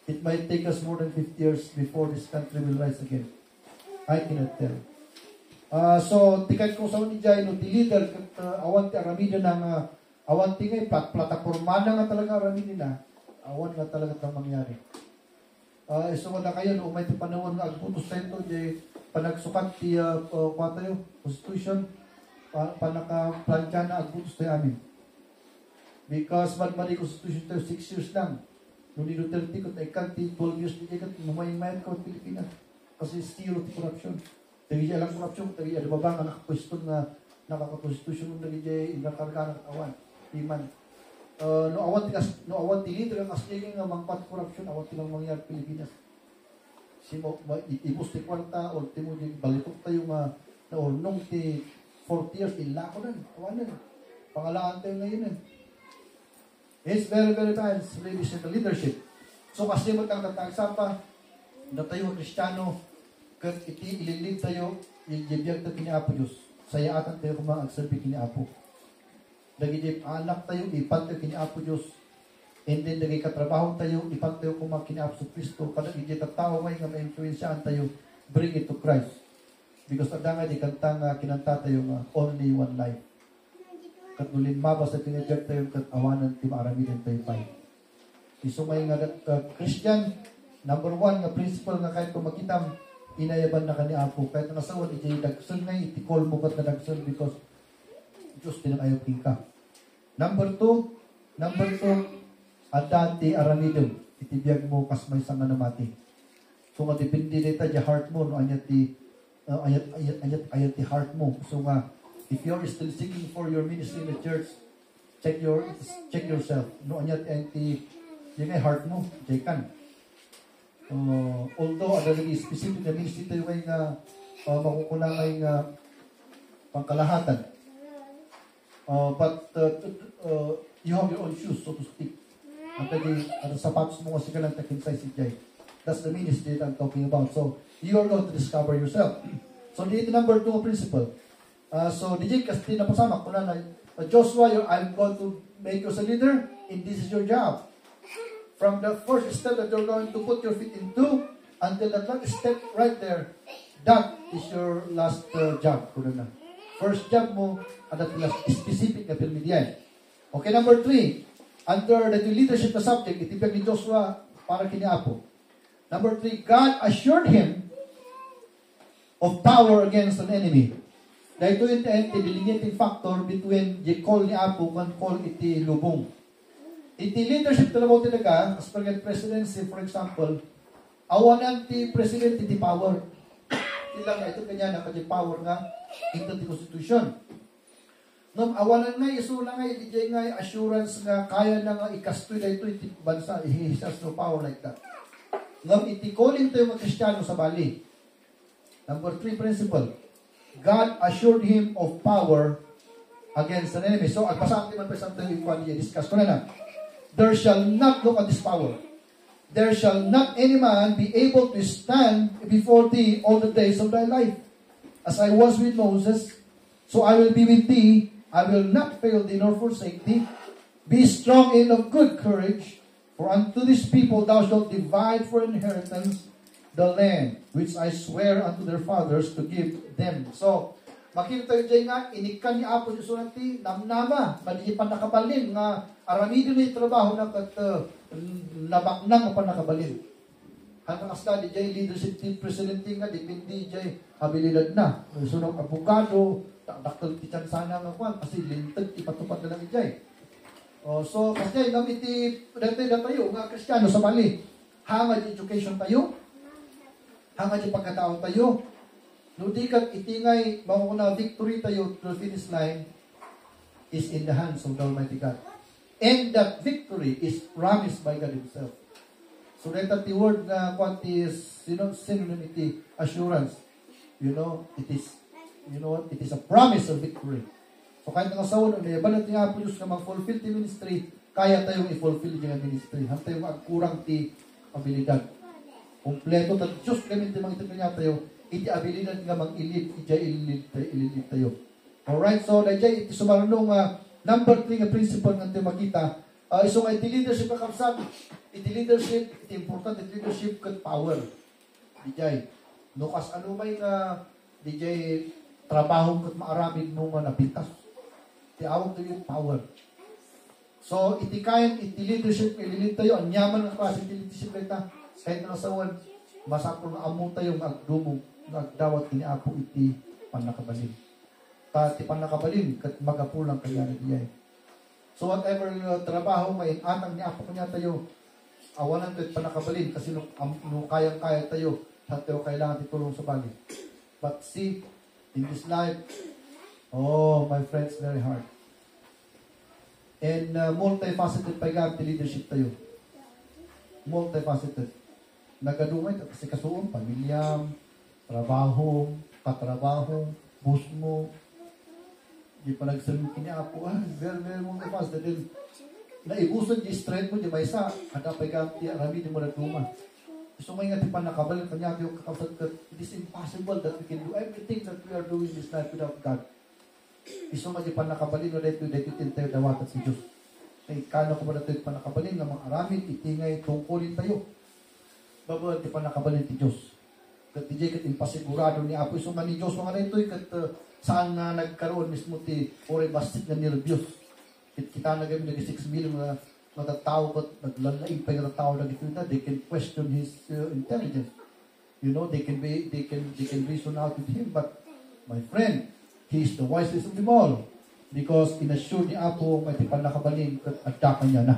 it might take us more than 50 years before this country will rise again. I cannot tell. So, tikat ko sa unijay, no, di leader, awan ti aramida ng, awan ti ngay, plataforma na nga talaga aramida na, awan nga talaga itang mangyari. So, na kayo, no, may ti panahon nga, agputos tayo ito, di, panagsukat ti, kwa tayo, constitution, panaka-plantya na agputos tayo amin. Because, magmari constitution tayo, 6 years lang. Nung ni Duterte, kung tayo ti 12 years, di kayo, mumayang-mayan ka ng Pilipinas. Kasi zero ti corruption. Tagi alang korupsyon, tagi ada babang nga nakapwesto nga nakakakonstitusyon ng nagijay nakarga ng awan. Iman. No awan ti leader ang asli nga mangpat korupsyon, awan ti lang mangyari Pilipinas. Simo ibus ti kwarta o ti mo di balitok tayo nga na ornong ti 40 years ilako nan, awan nan. Pangalaan tayo ngayon nan. It's very bad, ladies and leadership. So kasi mo tang tatagsa na tayo Kristiyano kat iti ililid tayo, ibiyag tayo kiniapo Diyos. Sayaatan tayo kung mga agsabi kiniapo. Dagidip anak tayo, ipan tayo kiniapo Diyos. And then, dagay katrabaho tayo, ipan tayo kung mga kiniapo sa Kristo. Kada iti tao may nga ma-influensyaan tayo, bring it to Christ. Because ada nga di kantang kinanta tayo nga, only one life. Kat nulin mabas at pinadyak tayo, kat awanan, timaaramidan tayo pa. Iso may nga Christian, number 1 nga principle nga kahit kung makitam, inayaban na kani Apo. Kahit nasawan, iti dagsun nga, itikol mo kat na dagsun because Diyos pinang-ayaw ka. Number 2, adati aramidum. Itibiyag mo kas may sanga na mati. So nga, depende dita di heart mo, no, ayat ti heart mo. So nga, if you're still seeking for your ministry in the church, check yourself. No, ayat ti yung heart mo, jaykan. Although ada lagi specific na ministry tayo kay nga makukulangay nga pangkalahatan. But you have your own shoes, so to speak. At lagi, sapatos mo kasi ka lang takinsay si Jay. That's the ministry that I'm talking about. So, you are going to discover yourself. So, dito number 2 principle. So, DJ, kasi napasama ko na Joshua, I'm going to make you a leader, and this is your job. From the first step that you're going to put your feet into until that last step right there, that is your last job. First job mo, at that last specific na pinimidyan. Okay, number 3, under the leadership na subject, itibag ni Joshua para kiniapo. Number 3, God assured him of power against an enemy. Dahil ito yung delineating factor between the call ni Apo and call iti lubong. Iti leadership talaga talaga, as per presidency, for example, awanan ti president iti power. Ilang ito kanya na kanya power nga ito ti constitution. Nung awanan nga, isula nga, iti nga assurance nga kaya na nga ikastoy na ito iti bansa, he has no power like that. Nung iti calling tayo mga Kristiyano sa Bali. Number 3 principle, God assured him of power against an enemy. So, agpasabi man pa something in one year, discuss ko na lang. There shall not, look at this power, there shall not any man be able to stand before thee all the days of thy life. As I was with Moses, so I will be with thee. I will not fail thee nor forsake thee. Be strong and of good courage, for unto this people thou shalt divide for inheritance the land which I swear unto their fathers to give them. So, makita tayo dyan nga, inikan ni Apo Diyos unati, namnama, madi pa nakabalin, nga aramidin ni trabaho na kat nabaknang pa nakabalin. Hanggang asla, di dyan leadership team presidente nga, dipindi dyan habilidad na. Sunong abogado, daktal kityan sana nga kwan, kasi lintag, ipatupad na lang dyan. So, kasi gamit dati na tayo, nga Kristiyano sa Bali, hangad education tayo, hangad yung pagkataon tayo, nudikat itingay, mauna victory tayo to the finish line is in the hands of the Almighty God. And that victory is promised by God Himself. So that the word na quanti is, synonym iti assurance. It is a promise of victory. So kahit nga sawon, ang nayaban natin nga po Diyos na mag-fulfill ti ministry, kaya tayong i-fulfill yung ministry. Han tayong magkurang ti abilidad. Kompleto ta Diyos kami ti mga ito kanya tayo, iti abilidad nga mag-ilid, ilid tayo. Alright, so dahil iti sumarunong number 3 nga principle nga tayo makita, iso nga iti leadership na kapsat, iti leadership, iti important, iti leadership kat power. Dijay, nukas ano may nga, dijay, trabaho kat maaramid mo nga napintas. Iti awag tayo yung power. So, iti kayan, iti leadership, ililid tayo, ang yaman ng klase, iti leadership kita, kahit na sawan, masapol na amo tayo ng agdumog, nagdawat kini Apo iti panakabalin. Iti panakabalin, kat magapulang kaya na diya. So whatever trabaho may atang ni Apo kanya tayo, awanan ito panakabalin, kasi nung kayang-kaya tayo, sa tayo kailangan itulong sa bali. But see, in this life, oh, my friends, very hard. And multifaceted pa yung leadership tayo. Multifaceted. Nagadumay, kasi kasuon, pamilya, trabaho, katrabaho, bus mo, di pa nagsabi niya Apo, very multifaceted. Then, naibusan di strength mo, di ba isa, ada pa yung arami, di mo nagduma. So may nga di pa nakabalik, kanya yung kakasat ka, it is impossible that we can do everything that we are doing in this life without God. Iso nga di pa nakabalik, no, dito tintayo dawat at si Diyos. Kaya kano ko ba na ito pa nakabalik, ng mga aramid, itingay, tungkulin tayo. Bago di pa nakabalin ti Diyos. Kat di kat impasigurado ni Apo. Iso nga ni Diyos, mga na ito, kat saan nga nagkaroon mismo ti ore bastik na nervyos. Kita na gami nag 6 million na matatao kat naglalaing pa yung tao na dito na, they can question his intelligence. They can reason out with him, but my friend, he is the wisest of them all. Because inassure ni Apo, may tipan nakabalin, kat agdakan niya na.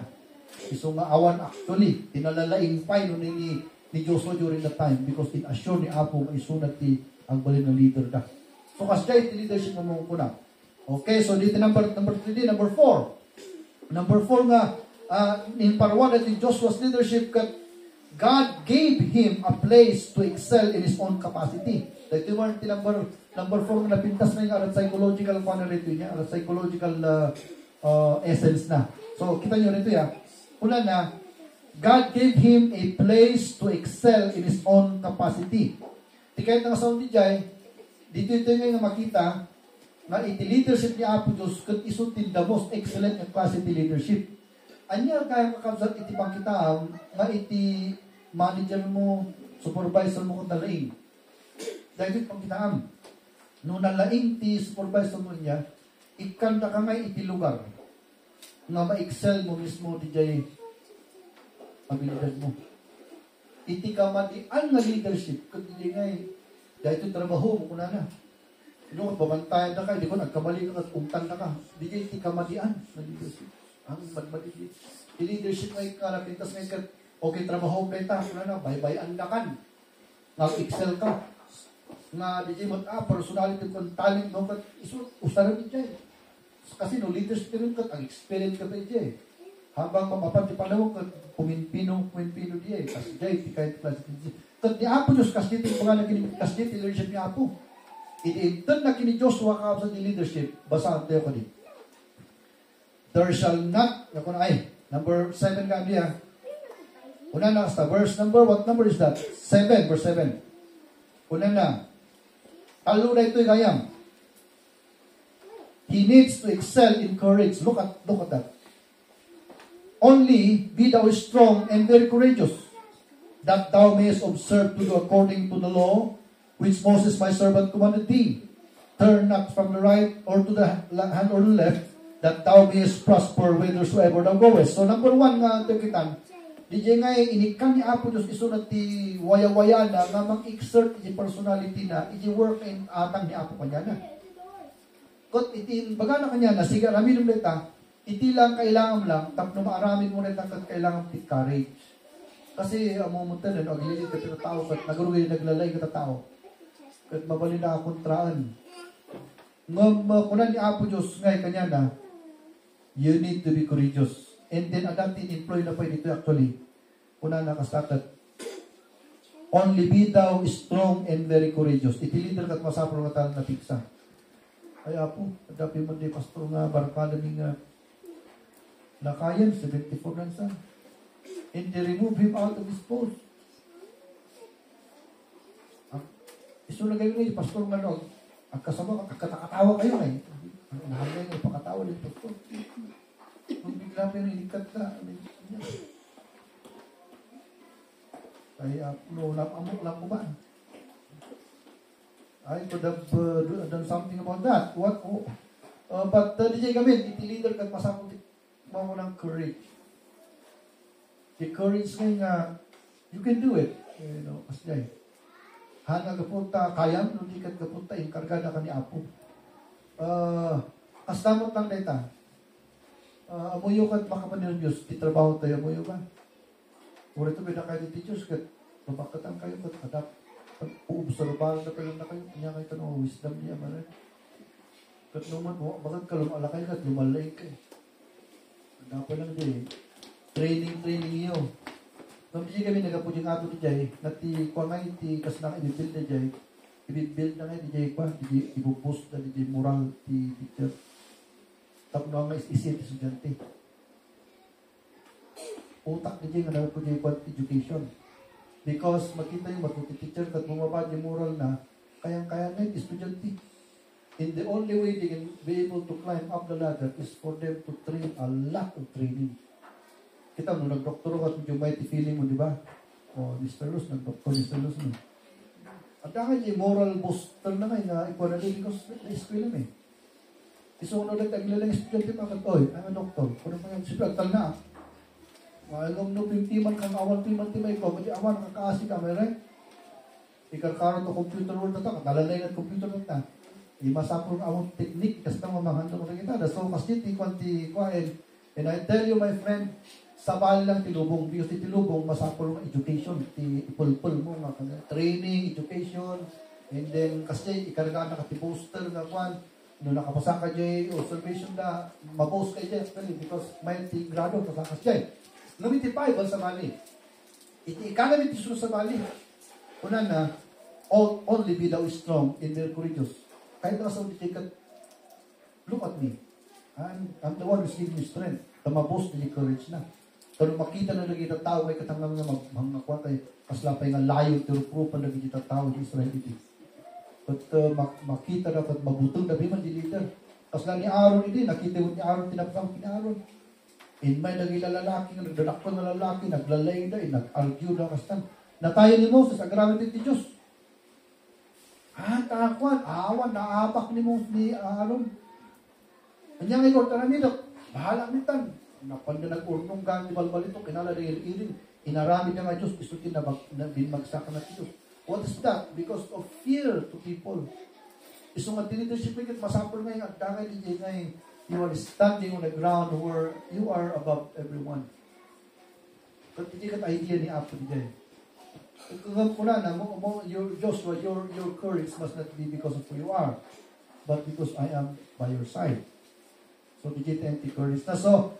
Iso nga awan actually, tinalalaing pa yun ni Joshua during that time, because in-assure ni Apo, isunat ti ang balin ng leader ka. So kasi iti leadership mo mong kuna. Okay, so dito number 3, number 4. Number 4 nga, in part 1 that in Joshua's leadership, God gave him a place to excel in his own capacity. Dito mo yung number 4 na pintas na yung alat psychological panarito niya, alat psychological essence na. So, kita nyo rito ya. Una na, God gave him a place to excel in his own capacity. Di kahit nga sa DJ, dito nga makita na iti leadership ni Apo Diyos kat isutin the most excellent and capacity leadership. Anya kaya makabsat iti pangkitaam nga iti manager mo, supervisor mo kung nalaing. Dahil iti pangkitaam. Nung nalaing ti supervisor mo niya, ikanda ka nga iti lugar nga ma-excel mo mismo di jay abilidad mo. Iti kamadian nga leadership kat di nga dahil ito trabaho mo kuna na. Kung babantayan na ka, di ko nagkamali ka at umtan na ka. Di kayo iti kamadian na leadership. Ang madmadid. Di leadership ngay karapintas ngay ka, okay trabaho kayo ta, kuna na, bye-bye andakan. Nag-excel ka. Nga di kayo personality kung talent mo, usaran di kayo. Kasi no, leadership rin ka, ang experience ka pa di habang mamapan di panahon ka, puminpino di kasi di kahit klase di kat ni Apo Diyos, kasi dito yung mga nakinig, kasi dito yung leadership ni Apo. Ito na kini Joshua ka sa leadership, basahan tayo ka din. There shall not, number 7 ka niya. Una na, sa verse number, what number is that? 7, verse 7. Una na, talo na ito yung gayam. He needs to excel in courage. Look at that. Only be thou strong and very courageous. that thou mayest observe to do according to the law, which Moses my servant commanded thee. Turn not from the right or to the hand or the left, that thou mayest prosper whithersoever thou goest. So number one nga tagitan, DJ nga inikan ni Apo Diyos isunod ti waya-waya na nga mag-exert iti personality na iti work in atang ni Apo kanya na. Kot iti baga na kanya na sige ramin nita iti lang kailangan lang tapno maaramin mo nita kat kailangan ti courage. Kasi amo mo tanan og lilit kat tao kat nagruwi naglalay kat tao. Kat mabali na kontraan. Ngam kunan ni Apo Diyos ngay kanya na you need to be courageous. And then adaptin employ na pa dito actually. Kunan na kastatat. Only be thou strong and very courageous. Iti leader kat masapro nga tanan na piksa. Ay Apo, adapin mo di pastor nga barkada ni nga nakayan, 74 lang sa. And they remove him out of his post. Iso na kayo ngayon, pastor nga no, ang kasama, kakatawa kayo ngayon. Nahamay ngayon, pakatawa din pastor. Kung bigla pa yung inikat na, ay, no, amok lang ko ba? I could have done something about that. What? Oh. But DJ Gamin, iti leader kat masapot mo ng courage. The courage nga you can do it. You know, kasjay. Hanga kapunta, kayang, hindi kat kapunta, inkargada ka ni Apo. Kastamot lang data. Amuyo kat makapanil Diyos, titrabaho tayo, amuyo ba? Mura ito, bida kayo ni Diyos, kat mapakatan kayo, kat adap. Uobserbahan na kayo na kayo, kanya kayo tanong, wisdom niya, maray. Kat naman, bakit ka lumalakay kat lumalay kayo. Dapat lang din, training iyo. Nung di kami nagapuding ato di jay, nati kwa nga iti kas na i-build na jay, i-build na nga di jay kwa, di i-boost na di jay moral ti teacher. Tapos na nga isip ti estudyante. Utak di jay nga dapat po jay kwa education. Because makita yung matuti teacher kat bumaba di moral na, kayang-kaya nga iti estudyante. And the only way they can be able to climb up the ladder is for them to train a lot of training. Kita mo, nag-doktor ka, medyo may feeling mo, di ba? O, Mr. Luz, nag-doktor, Mr. Luz mo. At dahil yung moral booster na ngayon, na ikaw na din, because na-eskwela mo eh. Isunod na tayo nilang estudyante pa kat, oy, ang doktor, kung ano pa yung sipagtal na, malong no, pintiman kang awan, timay ko, kasi awan, nakakaasi ka, may rin. Ikarkaroon to computer world na to, nalalay na computer na ta. Imasapon ang technique kasi nang mamahando mo rin kita. So, kasi ti kuwain. And I tell you, my friend, sabal lang tilubong. Because ti tilubong, masapon ang education. Ti ipulpul mo nga. Training, education. And then, kasi ikargaan na ka ti poster na kuwan. No, nakapasa ka dyan, observation na, mapost ka dyan. Because may ti grado, kasakas dyan. Ngamit ti Bible sa Mali. Iti ikanamit ti Jesus sa Mali. Una na, only be thou strong in their courageous. Kahit na sa tikat, look at me. I'm the one who's giving you strength. Tamabos na yung courage na. Kung makita na lagi ng tao, may katanglang na magmakuha tayo, kaslapay nga layo, tirupropan na lagi ng tao, yung Israelity. But makita na at mabutong na biman di leader. Kasla ni Aaron hindi, nakita mo ni Aaron, tinapang ni Aaron. In may naging lalaki, nagdadakpan na lalaki, naglalay na, nag-argue na kastan. Natayo ni Moses, agramin din ni Diyos. Takwan, awan, naapak ni Aaron. Kanya ngayon, tanan nito, bahala nitan. Napanda nag-urnong gang ni balbal ito, kinala na irin. Inarami niya nga Diyos, gusto din na binmagsakan na Diyos. What is that? Because of fear to people. Iso nga leadership ngayon, masapol ngayon, at dangay din ngayon, you are standing on the ground where you are above everyone. But hindi ka idea ni Apo din. Kung kuna na, your Joshua, your courage must not be because of who you are, but because I am by your side. So, digit empty courage na. So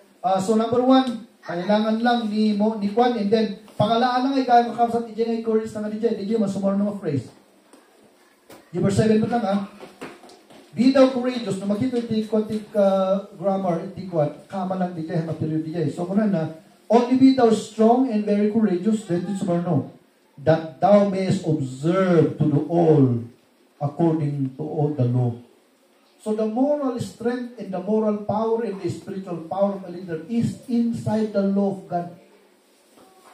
number one, kailangan lang ni Kwan, and then, pangalaan lang ay kaya makapasat DJ na courage na nga DJ, masumaro na phrase. Verse 7 pa lang ha. Be thou courageous. No makita iti konting grammar, iti Kwan, kama lang DJ, material DJ. So, kuna na, only be thou strong and very courageous, then iti sumaro no. That thou mayest observe to do all according to all the law. So the moral strength and the moral power and the spiritual power of a leader is inside the law of God.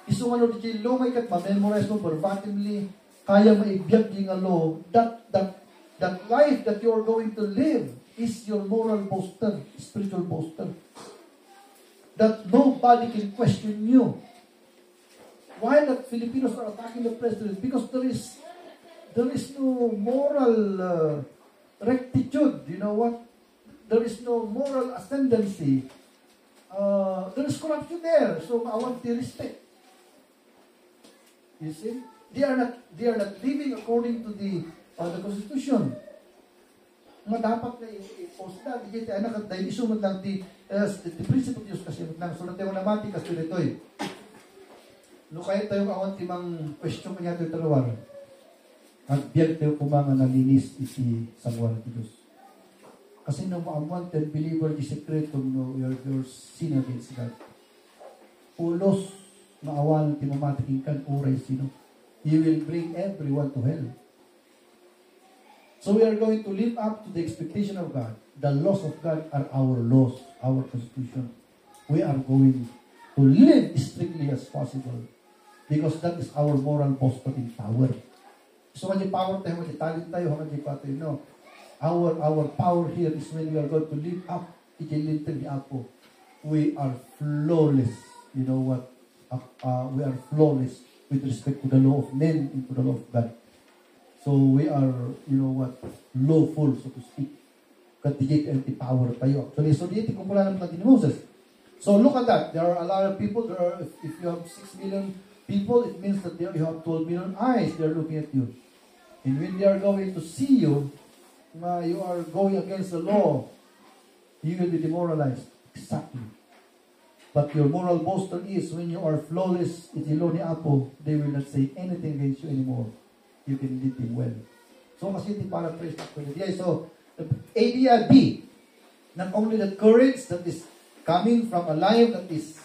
Isong ano di lumay kat ma-memorize mo verbatimly, kaya maibiyag yung law, that life that you are going to live is your moral bolster, spiritual bolster. That nobody can question you. Why the Filipinos are attacking the president? Because there is no moral rectitude. You know what? There is no moral ascendancy. There is corruption there. So I want the respect. You see? They are not living according to the Constitution. Nga dapat na i-post na, di kaya anak dahil isumat lang the principle of Diyos kasi nang sulat yung namati kasi dito eh. No kahit tayo kawan timang question kanya tayo talawar. At biyag tayo kumanga nalinis iti sangwar ti Diyos. Kasi no unwanted believer di sekreto no your sin against God. Ulos na awan ti mamatiking kan uray sino. He will bring everyone to hell. So we are going to live up to the expectation of God. The laws of God are our laws, our constitution. We are going to live strictly as possible because that is our moral posture power. So when the power tayo, when the talent tayo, when the power tayo, no. Our power here is when we are going to live up ikilintin ni Apo. We are flawless. You know what? We are flawless with respect to the law of men and to the law of God. So we are, you know what, lawful, so to speak. Katigit and power tayo. Actually, so dito kumpulan naman natin ni Moses. So look at that. There are a lot of people. If you have 6 million people, it means that you have 12 million eyes. They are looking at you. And when they are going to see you, you are going against the law, you will be demoralized. Exactly. But your moral boaster is when you are flawless, iti law ni Apo, they will not say anything against you anymore. You can lead them well. So, kasi iti paraphrase na ko. So, the idea B, not only the courage that is coming from a life that is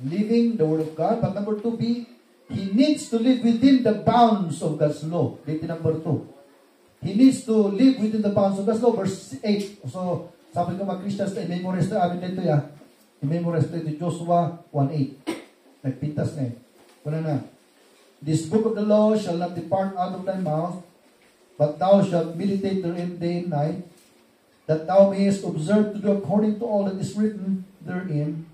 living the Word of God, but number 2B, he needs to live within the bounds of God's law. Dito number 2. He needs to live within the bounds of God's law. Verse 8. So, sabi ko mga Christians na i-memorize na amin dito ya. I-memorize na ito Joshua 1:8. Nagpintas na eh. Wala na. This book of the law shall not depart out of thy mouth, but thou shalt meditate therein day and night, that thou mayest observe to do according to all that is written therein.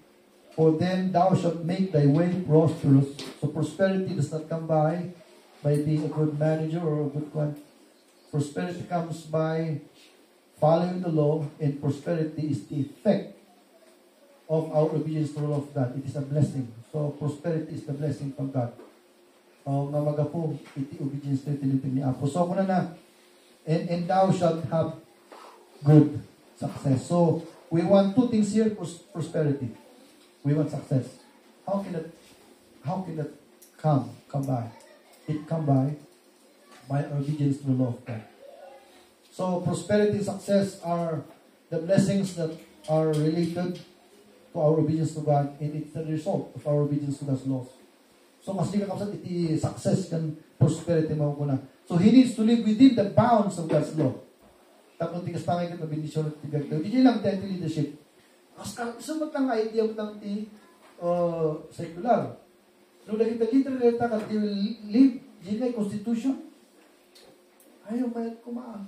For then thou shalt make thy way prosperous. So prosperity does not come by being a good manager or a good one. Prosperity comes by following the law, and prosperity is the effect of our obedience to the law of God. It is a blessing. So prosperity is the blessing from God. Nga magapo, iti obedience to itinitin ni Apo. So kuna na, and thou shalt have good success. So we want 2 things here: prosperity. We want success. How can that come by? It come by obedience to the law of God. So prosperity and success are the blessings that are related to our obedience to God, and it's the result of our obedience to God's laws. So kasi kakapsat iti success kan prosperity mo kuna. So he needs to live within the bounds of God's law. Tapos tigas pangay ka bendisyon at tibiyag. Hindi lang tayo leadership. Sumot lang idea mo lang ti secular. Nung nakita leader ka they will live in constitution. Ayaw mayat kumaan.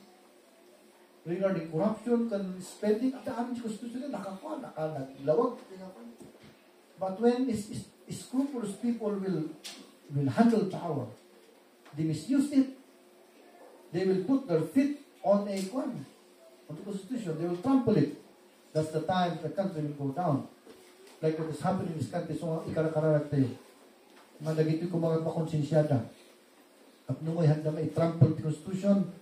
Regarding corruption, kan spending, at amin si constitution na nakakuha, nakalawag. But when scrupulous people will handle power, they misuse it. They will put their feet on the constitution. They will trample it. That's the time the country will go down. Like what is happening in this country. So, ikarakararag tayo. Madagito ko mga makonsensyada. At nung may handa may trample the constitution,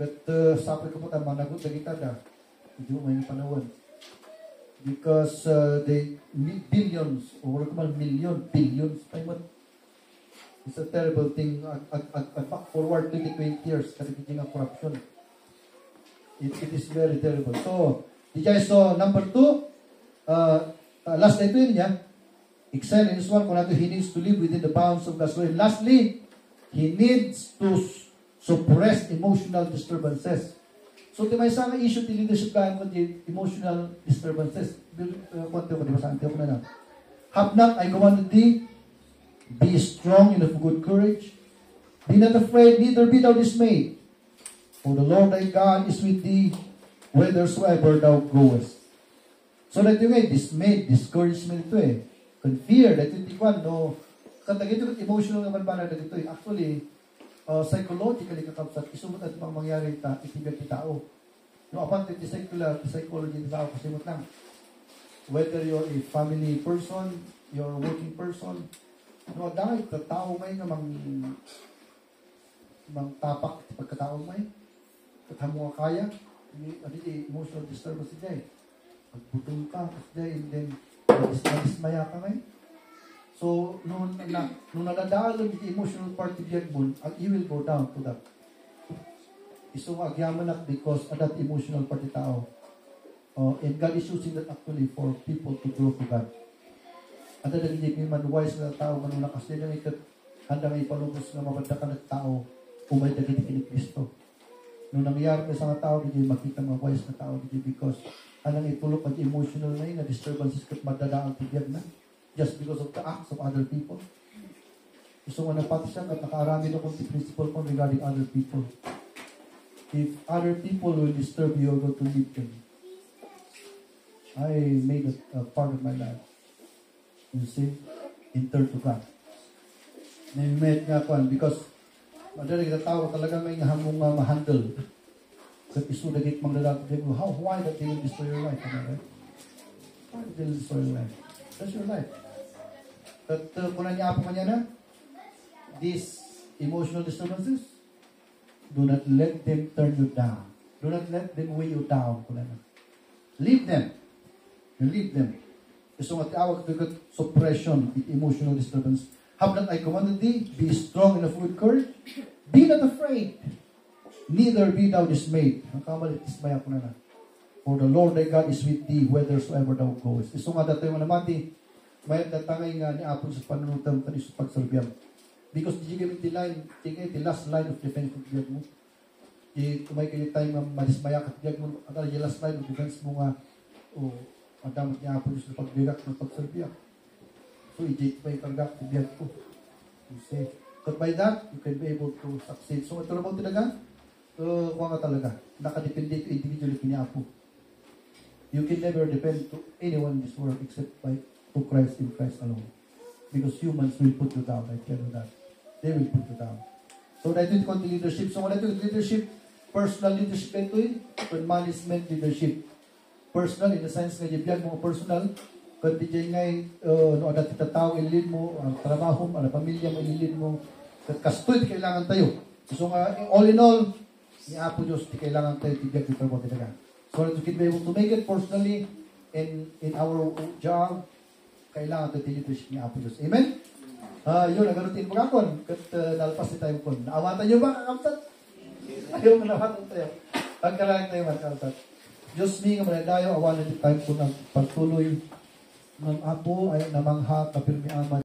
but sabi ko po tayo, managot na kita na. Hindi mo may panawan. Because they billions, or billions, it's a terrible thing. At back forward 20 years, kasi ng corruption. It is very terrible. So, so number 2, last na ito yun niya, excel in this one, kung natin, he needs to live within the bounds of God's law. And lastly, he needs to suppress emotional disturbances. So, di may sana issue ti leadership kaya mo di emotional disturbances. Kunti ko, di ba saan? Tiyo ko na lang. Have not I commanded thee? Be strong and of good courage. Be not afraid, neither be thou dismayed. For the Lord thy God is with thee, whithersoever thou goest. So that yung dismayed, discouragement ito Kung fear, that yung tikwan, no, katagito emotional naman ba na dito Actually, psychologically kakapsat, isumot at mga mangyari itibig ti tao. No, upon the psychology ng tao, kasimot lang. Whether you're a family person, you're a working person, no, dahil tao may namang tapak pagkatao may, katamo ka kaya, emotional disturbance today. Pagbutong ka, and then, dismaya ka may. So, nung nadadaan yung emotional part of your moon, you will go down to that. Isong agyamanak because of that emotional part of tao. And God is using that actually for people to grow to God. At nagiging man wise na tao, manuna kasi nang ikat, handa may palubos na mabadakan at tao, umay dagiti kini Kristo. Nung nangyari ka sa mga tao, hindi makita mga wise na tao, hindi because anang itulog at emotional na yun, na disturbances kat madadaan tibiyag na, just because of the acts of other people. Gusto mo na pati siya, at nakaarami na kong principle ko regarding other people. If other people will disturb you, you're going to leave them. I made it a part of my life. You see, in turn to God. Na-met nga ko, because madaling na tao talaga may hamong ma-handle. At isudagit mang dadagdag mo, why that they will destroy your life? Right? Why they will destroy your life? That's your life. At kung niya po kanya na, these emotional disturbances, do not let them turn you down. Do not let them weigh you down. Leave them. Leave them. Gusto nga tiawag to get suppression in emotional disturbance. Have not I commanded thee? Be strong and of good courage. Be not afraid. Neither be thou dismayed. Ang kamalit, dismaya ko na. For the Lord thy God is with thee, whithersoever thou goest. Gusto nga dito yung namati, mayat na tangay nga ni Apon sa panunutam ka sa pagsalbyam. Because di gamit the last line of defense of biyag mo. Tumay kayo tayo madismaya ka biyag mo. At yung last line of defense mo nga, madamot niya Apon sa pagbigak ng pagsalbyam. So, ijay pa yung kargak sa biyag ko. You see. But by that, you can be able to succeed. So, ito naman talaga, kuha nga talaga. Nakadepende to individually kanya Apo. You can never depend to anyone in this world except to Christ in Christ alone. Because humans will put you down. I tell you that. They will put you down. So, that is called leadership. So, what is leadership? Personal leadership ito and management leadership. Personal, in the sense nga biyag mo personal, kung di dyan ngay, ada tao ililid mo, ang trabaho mo, ang pamilya mo ililid mo, kastoy, di kailangan tayo. So nga, all in all, ni Apo Diyos, di kailangan tayo tibiyag di trabaho talaga. So to be able to make it personally in our job, kailangan tayo leadership ni Apo Diyos. Amen? Yun, nagarutin mo kakon, kat nalpas ni tayo po. Naawatan nyo ba, kakamsat? Ayaw mo naawatan tayo. Pagkalalang tayo, kakamsat. Diyos mi nga manadayo, awalan din tayo po ng pagtuloy ng Apo ay namangha kapirmi aman.